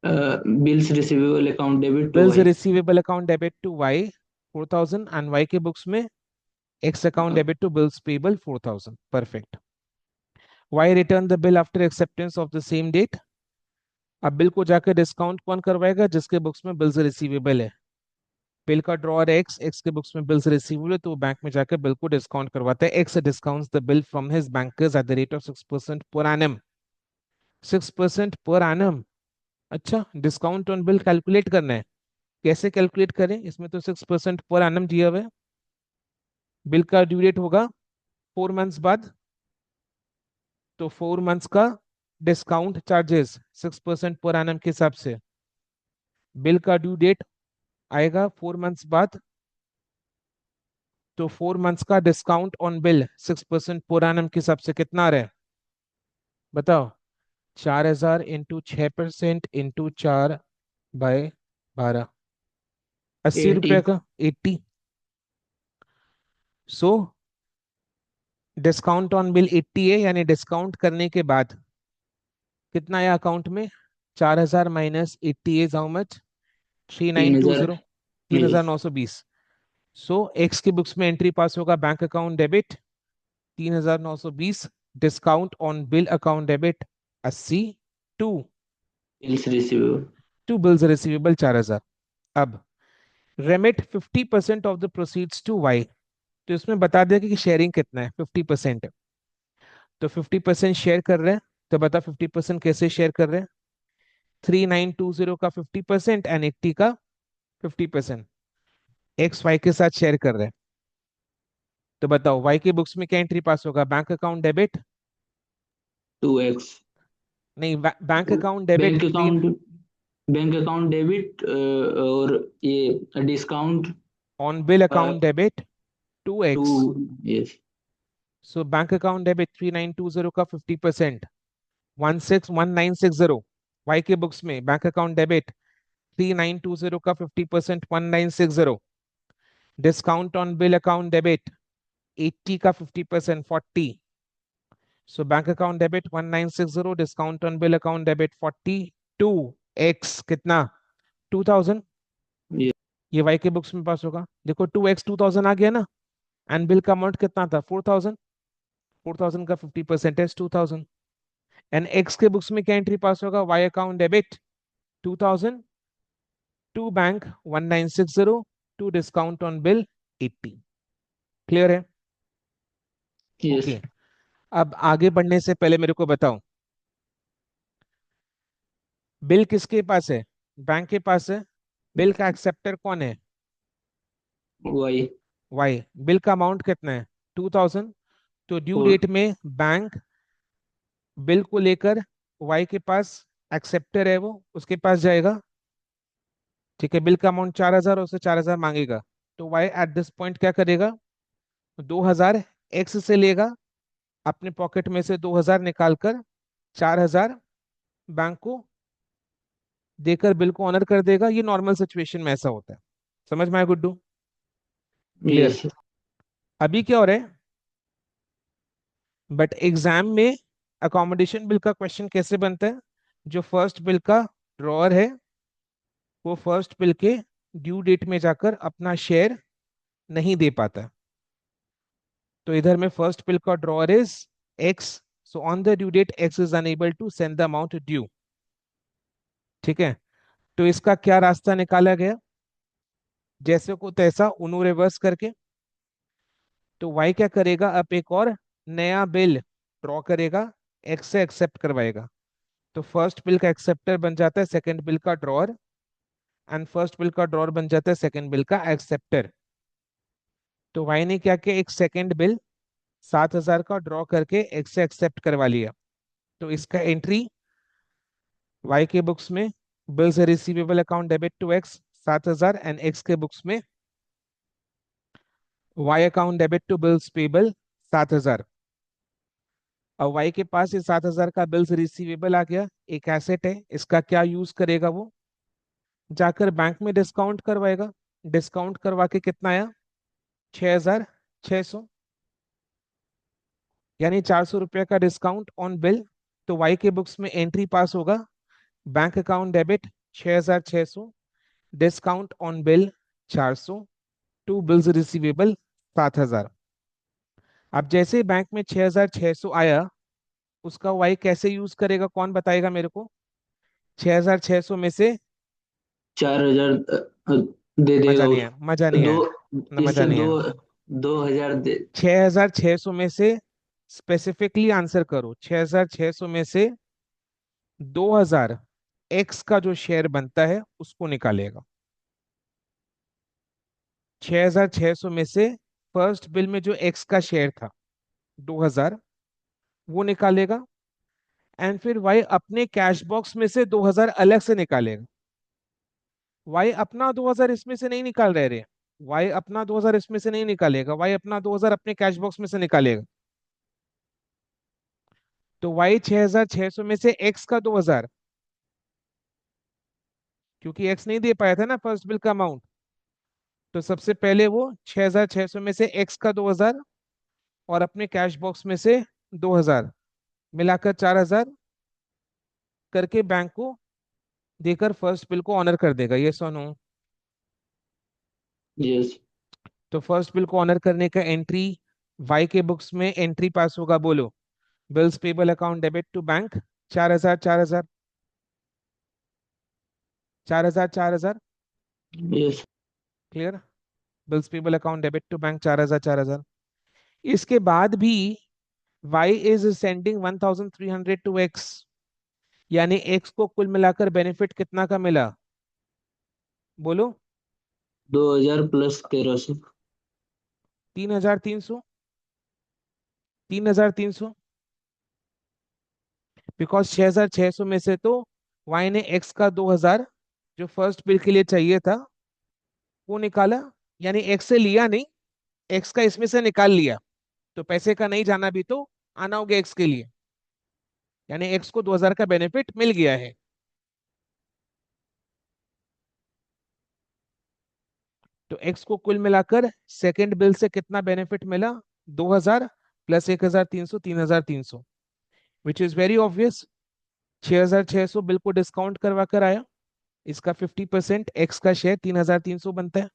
Bills receivable account debit to bills Y. Receivable account debit to Y 4,000, and Y के books में X account debit to bills payable 4,000। Perfect. Y return the bill after acceptance of the same date. अब bill को जाकर discount कौन करवाएगा? जिसके books में bills receivable है। बिल का ड्रॉअर एक्स, एक्स के बुक्स में बिल्स रिसीवेबल है, तो वो बैंक में जाकर बिल को डिस्काउंट करवाता है। X discounts the bill from his bankers at the rate of 6% per annum. 6% per annum. अच्छा, डिस्काउंट ऑन बिल कैलकुलेट करना है। कैसे कैलकुलेट करें? इसमें तो 6% पर एनम दिया हुआ है। बिल का ड्यू डेट होगा 4 मंथ्स बाद, तो 4 मंथ्स का डिस्काउंट चार्जेस 6% पर एनम के हिसाब से। बिल का ड्यू डेट आएगा 4 मंथ्स बाद, तो 4 मंथ्स का discount on bill 6% per annum के हिसाब से कितना आ रहा है बताओ? 4,000 इंटू 6% इंटू 4/12, 80 रुपये 80। का 80। सो डिस्काउंट ऑन बिल 80 है, यानी डिस्काउंट करने के बाद कितना है अकाउंट में? 4,000 minus 80 is how much? Three nine तीन टू हजार जीरो 3,920। सो एक्स की बुक्स में एंट्री पास होगा bank account debit 3,920, discount on bill account debit 80, to bills receivable. To bills receivable 4,000। अब remit 50% of the proceeds to Y. तो इसमें बता दिया कि शेयरिंग कितना है, 50%। तो 50% शेयर कर रहे हैं, तो बता 50% कैसे शेयर कर रहे हैं? 3,920 का 50% एंड 80 का 50% एक्स वाई के साथ शेयर कर रहे हैं। तो बताओ वाई के बुक्स में क्या एंट्री पास होगा? Bank account debit, 2x। नहीं, bank account debit bank three account bank account debit और ये discount on bill account debit 2। 2x। Yes. So bank account debit 3,920 का 50% 161960। वाई के बुक्स में बैंक अकाउंट डेबिट 3,920 का 50% 1960। Discount on bill account debit 80 का 50% 40। So bank account debit 1960, discount on bill account debit 40, 2x कितना? 2,000। ये ये Y के books में पास होगा। देखो 2x 2,000 आ गया ना। एंड बिल का अमाउंट कितना था? 4,000। 4,000 का 50% है 2,000। एंड एक्स के बुक्स में क्या एंट्री पास होगा? Y account debit 2,000, to bank 1960, to discount on bill 80। Clear है? यस। ओके। अब आगे बढ़ने से पहले मेरे को बताओ, बिल किसके पास है? बैंक के पास है। बिल का एक्सेप्टर कौन है? वाई। वाई। बिल का अमाउंट कितना है? 2,000। तो ड्यू और डेट में बैंक बिल को लेकर वाई के पास, एक्सेप्टर है वो, उसके पास जाएगा। ठीक है, बिल का अमाउंट 4,000 और उससे 4,000 मांगेगा। तो वाई एट दिस पॉइंट क्या करेगा? 2,000 एक्स से लेगा, अपने पॉकेट में से 2,000 निकालकर 4,000 बैंक को देकर बिल को ऑनर कर देगा। ये नॉर्मल सिचुएशन में ऐसा होता है। समझ में आया गुड्डू? क्लियर? यस। अभी क्या हो रहा है? बट एग्जाम में अकोमोडेशन बिल का क्वेश्चन कैसे बनता है? जो फर्स्ट बिल का ड्रॉअर है वो फर्स्ट बिल के ड्यू डेट में जाकर अपना शेयर नहीं दे पाता। तो इधर में फर्स्ट बिल का drawer is X, so on the due date X is unable to send the amount due. ठीक है, तो इसका क्या रास्ता निकाला गया? जैसे को तैसा उन्हों रिवर्स करके। तो वाई क्या करेगा? अब एक और नया बिल ड्रॉ करेगा, एक्स से एक्सेप्ट करवाएगा। तो फर्स्ट बिल का एक्सेप्टर बन जाता है सेकंड बिल का ड्रॉअर, एंड फर्स्ट बिल का ड्रॉअर बन जाता है सेकंड बिल का एक्सेप्टर। तो वाई ने क्या किया? एक सेकंड बिल 7,000 का ड्रॉ करके एक्स से एक्सेप्ट करवा लिया। तो इसका एंट्री वाई के बुक्स में bills receivable account debit to X 7,000, and X के बुक्स में Y account debit to bills payable 7,000। अब वाई के पास ये 7,000 का बिल्स रिसीवेबल आ गया, एक एसेट है। इसका क्या यूज करेगा वो? जाकर बैंक में डिस्काउंट करवाएगा। डिस्काउंट करवा के कितना आया? 6,600, यानी 400 रुपये का डिस्काउंट ऑन बिल। तो वाई के बुक्स में एंट्री पास होगा bank account debit 6,600, discount on bill 400, to bills receivable 7,000। अब जैसे ही बैंक में 6,600 आया, उसका वाई कैसे यूज करेगा? कौन बताएगा मेरे को? 6,600 में से 4,000 दे देगा मजा नहीं उस। आया, मजा नहीं दो आया ना, मजा इससे नहीं दो आया। 2,000 दे। 6,600 में से स्पेसिफिकली आंसर करो। 6,600 में से 2,000 एक्स का जो शेयर बनता है उसको निकालेगा। 6,600 में से फर्स्ट बिल में जो एक्स का शेयर था 2,000, वो निकालेगा। एंड फिर वाई अपने कैश बॉक्स में से 2,000 अलग से निकालेगा। वाई अपना 2,000 इसमें से नहीं निकाल रहे रे, वाई अपना 2000 इसमें से नहीं निकालेगा, वाई अपना 2000 अपने कैश बॉक्स में से निकालेगा। तो वाई 6600 में से एक्स का 2000, क्योंकि एक्स नहीं दे पाया था ना फर्स्ट बिल का अमाउंट, तो सबसे पहले वो 6600 में से एक्स का 2000 और अपने कैश बॉक्स में से 2000 मिलाकर 4000 करके बैंक को देकर फर्स्ट बिल को ऑनर कर देगा, ये सुनो। यस। तो फर्स्ट बिल को ऑनर करने का एंट्री वाई के बुक्स में एंट्री पास होगा, बोलो। Bills payable account debit to bank 4000 4000 4000 4000। Yes. Clear. Bills payable account debit to bank 4000 4000। इसके बाद भी Y is sending 1300 to X, यानी एक्स को कुल मिलाकर बेनिफिट कितना का मिला, बोलो। 2000 प्लस 1300। 3300। 3300, बिकॉज 6600 में से तो वाई ने एक्स का 2000 जो फर्स्ट बिल के लिए चाहिए था वो निकाला, यानी एक्स से लिया नहीं, एक्स का इसमें से निकाल लिया, तो पैसे का नहीं जाना भी तो आना होगा एक्स के लिए, यानी एक्स को 2000 का बेनिफिट मिल गया है। तो एक्स को कुल मिलाकर सेकंड बिल से कितना बेनिफिट मिला, 2000 plus 1300 3300, which is very obvious. 6600 bill को डिस्काउंट करवा कर आया, इसका 50% एक्स का शेयर 3300 बनता है।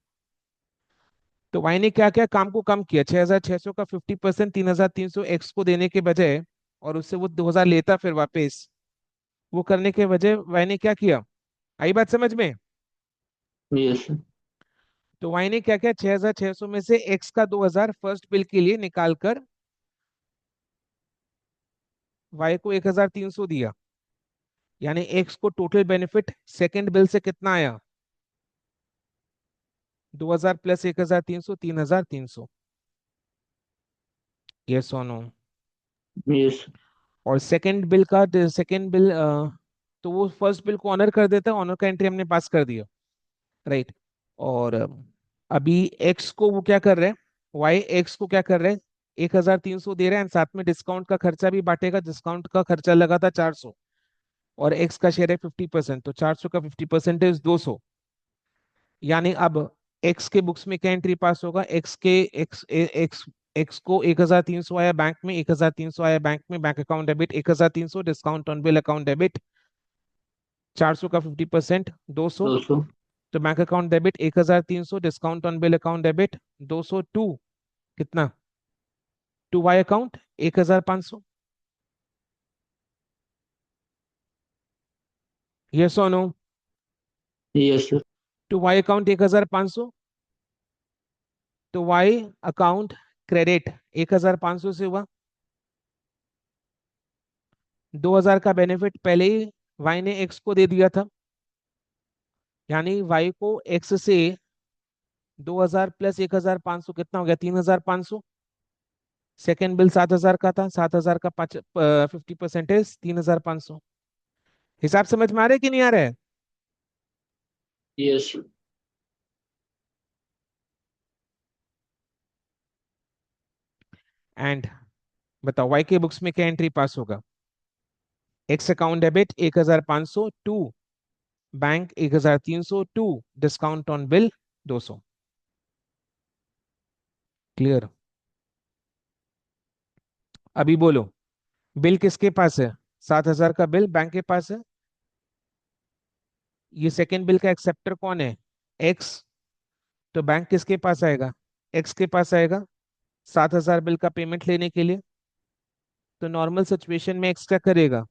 तो वाई ने क्या क्या काम को कम किया, 6600 का 50% 3300 एक्स को देने के बजाय, और उससे वो 2000 लेता फिर वापस, वो करने के बजाय वाई ने क्या किया, आई बात समझ में। यस। तो वाई ने क्या किया, 6600 में से एक्स का 2000 फर्स्ट बिल के लिए निकाल कर वाई को 1300 दिया, यानी एक्स को टोटल बेनिफिट सेकंड बिल से कितना आया, 2000 प्लस 1300 3300। यस और नो। यस। और सेकंड बिल तो वो फर्स्ट बिल को ऑनर कर देता है, ऑनर का एंट्री हमने पास कर दिया, राइट। और अभी एक्स को वो क्या कर रहे हैं, वाई एक्स को क्या कर रहे हैं, 1300 दे रहे हैं, साथ में डिस्काउंट का खर्चा भी बांटेगा, डिस्काउंट का खर्चा लगा था 400 और एक्स का शेयर है 50%, तो 400 का 50% इज 200। यानी अब एक्स के बुक्स में क्या एंट्री पास होगा, एक्स को 1300 आया बैंक में, 1300 आया बैंक में, bank account debit 1300, discount on bill account debit 400 का 50% 200, 200। तो bank account debit 1300, discount on bill account debit 200 to कितना, टू वाई अकाउंट 1500। यस और no. Yes sir. To Y account 1500, तो वाई अकाउंट क्रेडिट 1500 से हुआ, 2000 का benefit पहले ही वाई ने एक्स को दे दिया था, यानी वाई को एक्स से 2000 प्लस 1500 कितना हो गया, 3500। सेकेंड बिल 7000 का था, 7000 का 50% 3500। हिसाब समझ में आ रहा है कि नहीं आ रहा है। यस। एंड बताओ वाई के बुक्स में क्या एंट्री पास होगा, X account debit 1500 to bank 1300 to discount on bill 200। Clear. अभी बोलो, बिल किसके पास है, 7000 का बिल बैंक के पास है, ये सेकेंड बिल का एक्सेप्टर कौन है, एक्स, तो बैंक किसके पास आएगा, एक्स के पास आएगा 7000 बिल का पेमेंट लेने के लिए। तो नॉर्मल सिचुएशन में एक्स क्या करेगा,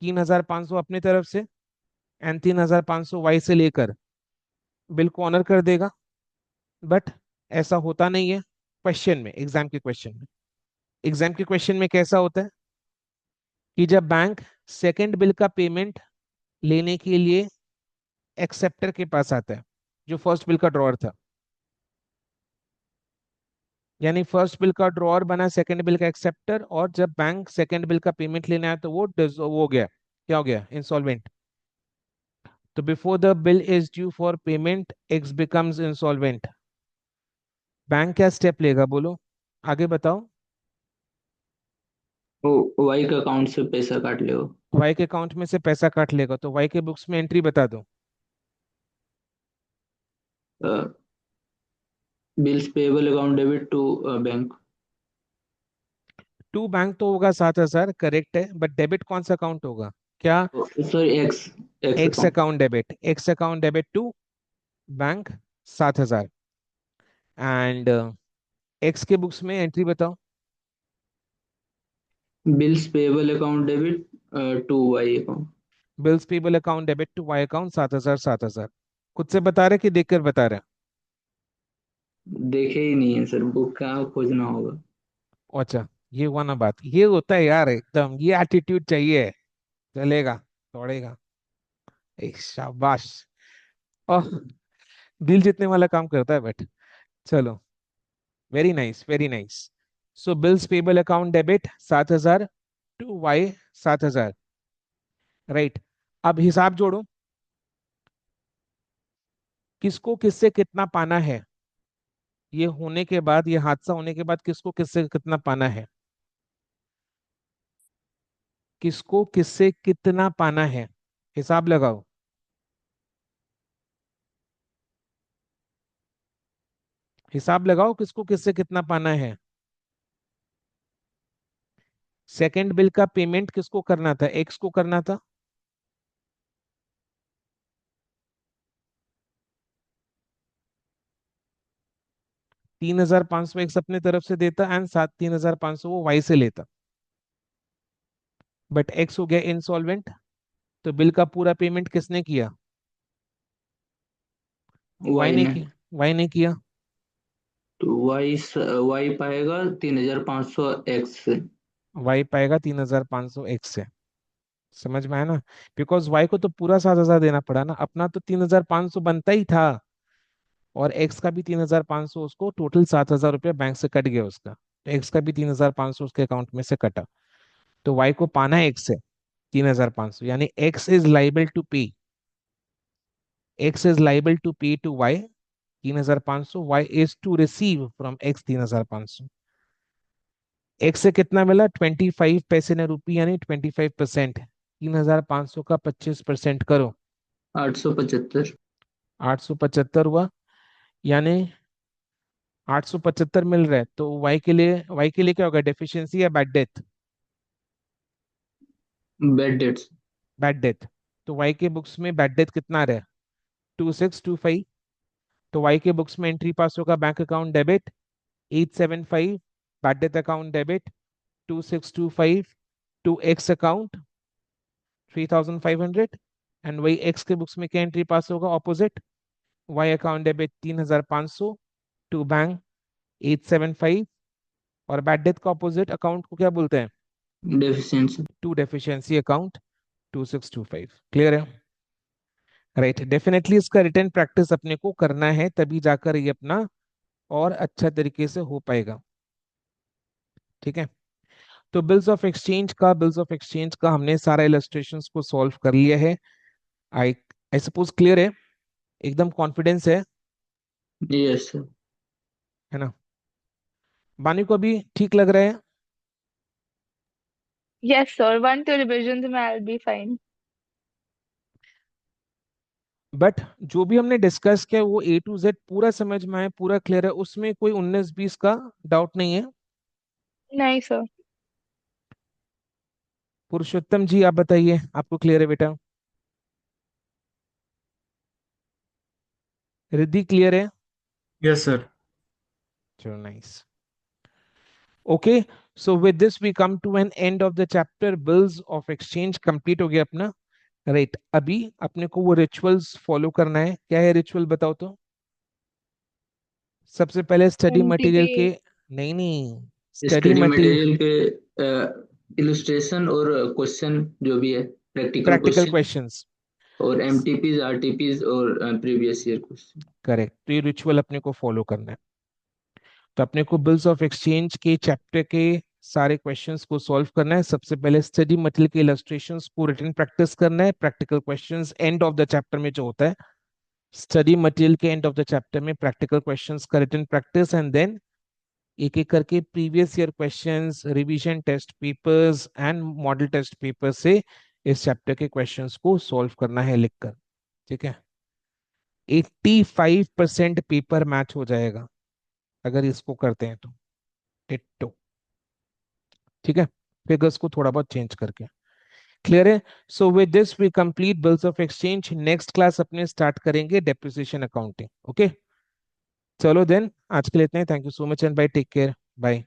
3500 अपनी तरफ से एंड 3500 वाई से लेकर बिल को ऑनर कर देगा। बट ऐसा होता नहीं है क्वेश्चन में, एग्जाम के क्वेश्चन में। एग्जाम के क्वेश्चन में कैसा होता है कि जब बैंक सेकेंड बिल का पेमेंट लेने के लिए एक्सेप्टर के पास आता है, जो फर्स्ट बिल का ड्रॉअर था, यानी फर्स्ट बिल का ड्रॉअर बना सेकंड बिल का एक्सेप्टर, और जब बैंक सेकंड बिल का पेमेंट लेने आया तो वो हो गया, क्या हो गया, इंसॉल्वेंट। तो before the bill is due for payment x becomes insolvent, bank क्या स्टेप लेगा बोलो, आगे बताओ। वो वाई के अकाउंट से पैसा काट ले वो। वाई के अकाउंट में से पैसा काट लेगा, तो वाई के बुक्स में एंट्री बता दो। Bills payable account debit to bank. To bank तो होगा 7,000, करेक्ट है, बट डेबिट कौन सा अकाउंट होगा क्या? Sorry, X X X account. Account debit, X account debit to bank 7,000। And X के बुक्स में एंट्री बताओ। Bills payable account debit to Y account. Bills payable account debit to Y account 7,000 7,000। खुद से बता रहे कि देखकर बता रहे? देखे ही नहीं है सर, बुक कहाँ खोजना होगा। अच्छा, ये हुआ ना बात, ये होता है यार, एकदम ये एटीट्यूड चाहिए। चलेगा, दौड़ेगा। शाबाश। ओह, दिल जीतने वाला काम करता है बट। चलो, very nice very nice. So bills payable account debit 7,000 to Y 7,000, right. अब हिसाब जोड़ो, किसको किससे कितना पाना है। ये होने के बाद, ये हादसा होने के बाद किसको किससे कितना पाना है, किसको किससे कितना पाना है, हिसाब लगाओ। हिसाब लगाओ किसको किससे कितना पाना है। सेकंड बिल का पेमेंट किसको करना था, एक्स को करना था। 3,500 एक्स अपने तरफ से देता एंड 3,500 वो वाई से लेता, बट एक्स हो गया इंसॉल्वेंट, तो बिल का पूरा पेमेंट किसने किया? वाई वाई ने ने। किया, वाई ने किया। तो वाई पाएगा 3,500 एक्स से। वाई पाएगा 3,500 एक्स से। समझ में आया ना? बिकॉज वाई को तो पूरा 7,000 देना पड़ा ना, अपना तो 3,500 बनता ही था, और एक्स का भी 3,500, उसको टोटल 7,000 रुपया बैंक से कट गया उसका, तो एक्स का भी 3,500 उसके अकाउंट में से कटा। तो वाई को पाना है एक्स से 3,500, यानी X is liable to pay, X is liable to pay to Y 3,500, Y is to receive from X 3,500। X से कितना मिला? 25 पैसे ने रुपी, यानी 25%। 3,500 का 25% करो, 875। 875 हुआ, यानी 875 मिल रहा है। तो वाई के लिए क्या होगा, डेफिशिएंसी या bad death? Bad debts. Bad death. तो वाई के बुक्स में बैड डेथ कितना आ रहा है? 2,625। तो वाई के बुक्स में एंट्री पास होगा, bank account debit 875, bad debt account debit 2,625, to X account 3,500। And वही एक्स के बुक्स में क्या एंट्री पास होगा opposite, Y account debit 3,500, to bank 875, और बैड डेथ का ऑपोजिट अकाउंट को क्या बोलते हैं? Deficiency. To deficiency account 2,625। Clear है? राइट, डेफिनेटली इसका रिटर्न प्रैक्टिस अपने को करना है, तभी जाकर ये अपना और अच्छा तरीके से हो पाएगा। ठीक है, तो बिल्स ऑफ एक्सचेंज का हमने सारा इलस्ट्रेशंस को सॉल्व कर लिया है। आई आई सपोज क्लियर है, एकदम कॉन्फिडेंस यस। है ना? बानी को अभी ठीक लग रहा है? यस सर, 1 2 रिविजन में I will be fine. But जो भी हमने डिस्कस किया वो ए टू जेड पूरा समझ में आया, पूरा क्लियर है, उसमें कोई 19-20 का डाउट नहीं है। नहीं सर। पुरुषोत्तम जी आप बताइए, आपको क्लियर है बेटा? रिद्धि क्लियर है? Yes sir. चलो, nice. Okay, so with this we come to an end of the chapter, bills of exchange complete हो गया अपना। राइट, अभी अपने को वो रिचुअल्स फॉलो करना है। क्या है रिचुअल, बताओ तो। सबसे पहले स्टडी मटेरियल एमटीपी। के, नहीं नहीं, स्टडी स्टडी मटेरियल, मटेरियल के इलस्ट्रेशन और क्वेश्चन जो भी है, प्रैक्टिकल प्रैक्टिकल क्वेश्चन, क्वेश्चंस। और एमटीपीज आरटीपीज और प्रीवियस ईयर क्वेश्चन। करेक्ट, तो ये रिचुअल अपने को फॉलो करना है। तो अपने को बिल्स ऑफ एक्सचेंज के चैप्टर के सारे क्वेश्चंस को सॉल्व करना है। सबसे पहले स्टडी मटेरियल के इलस्ट्रेशंस को रिटन प्रैक्टिस करना है, practical questions end of the chapter में जो होता है स्टडी मटेरियल के एंड ऑफ द चैप्टर में प्रैक्टिकल क्वेश्चंस का रिटन प्रैक्टिस, एंड देन एक एक करके previous year questions, revision test papers and model test paper से इस चैप्टर के क्वेश्चंस को सॉल्व करना है लिखकर। ठीक है, 85% पेपर मैच हो जाएगा अगर इसको करते हैं तो, टिट्टो। ठीक है, फिगर्स को थोड़ा बहुत चेंज करके। क्लियर है? So with this we complete bills of exchange. Next class अपने स्टार्ट करेंगे डेप्रिसिएशन अकाउंटिंग। ओके, चलो देन आज के लिए इतना ही। Thank you so much and bye, take care, bye.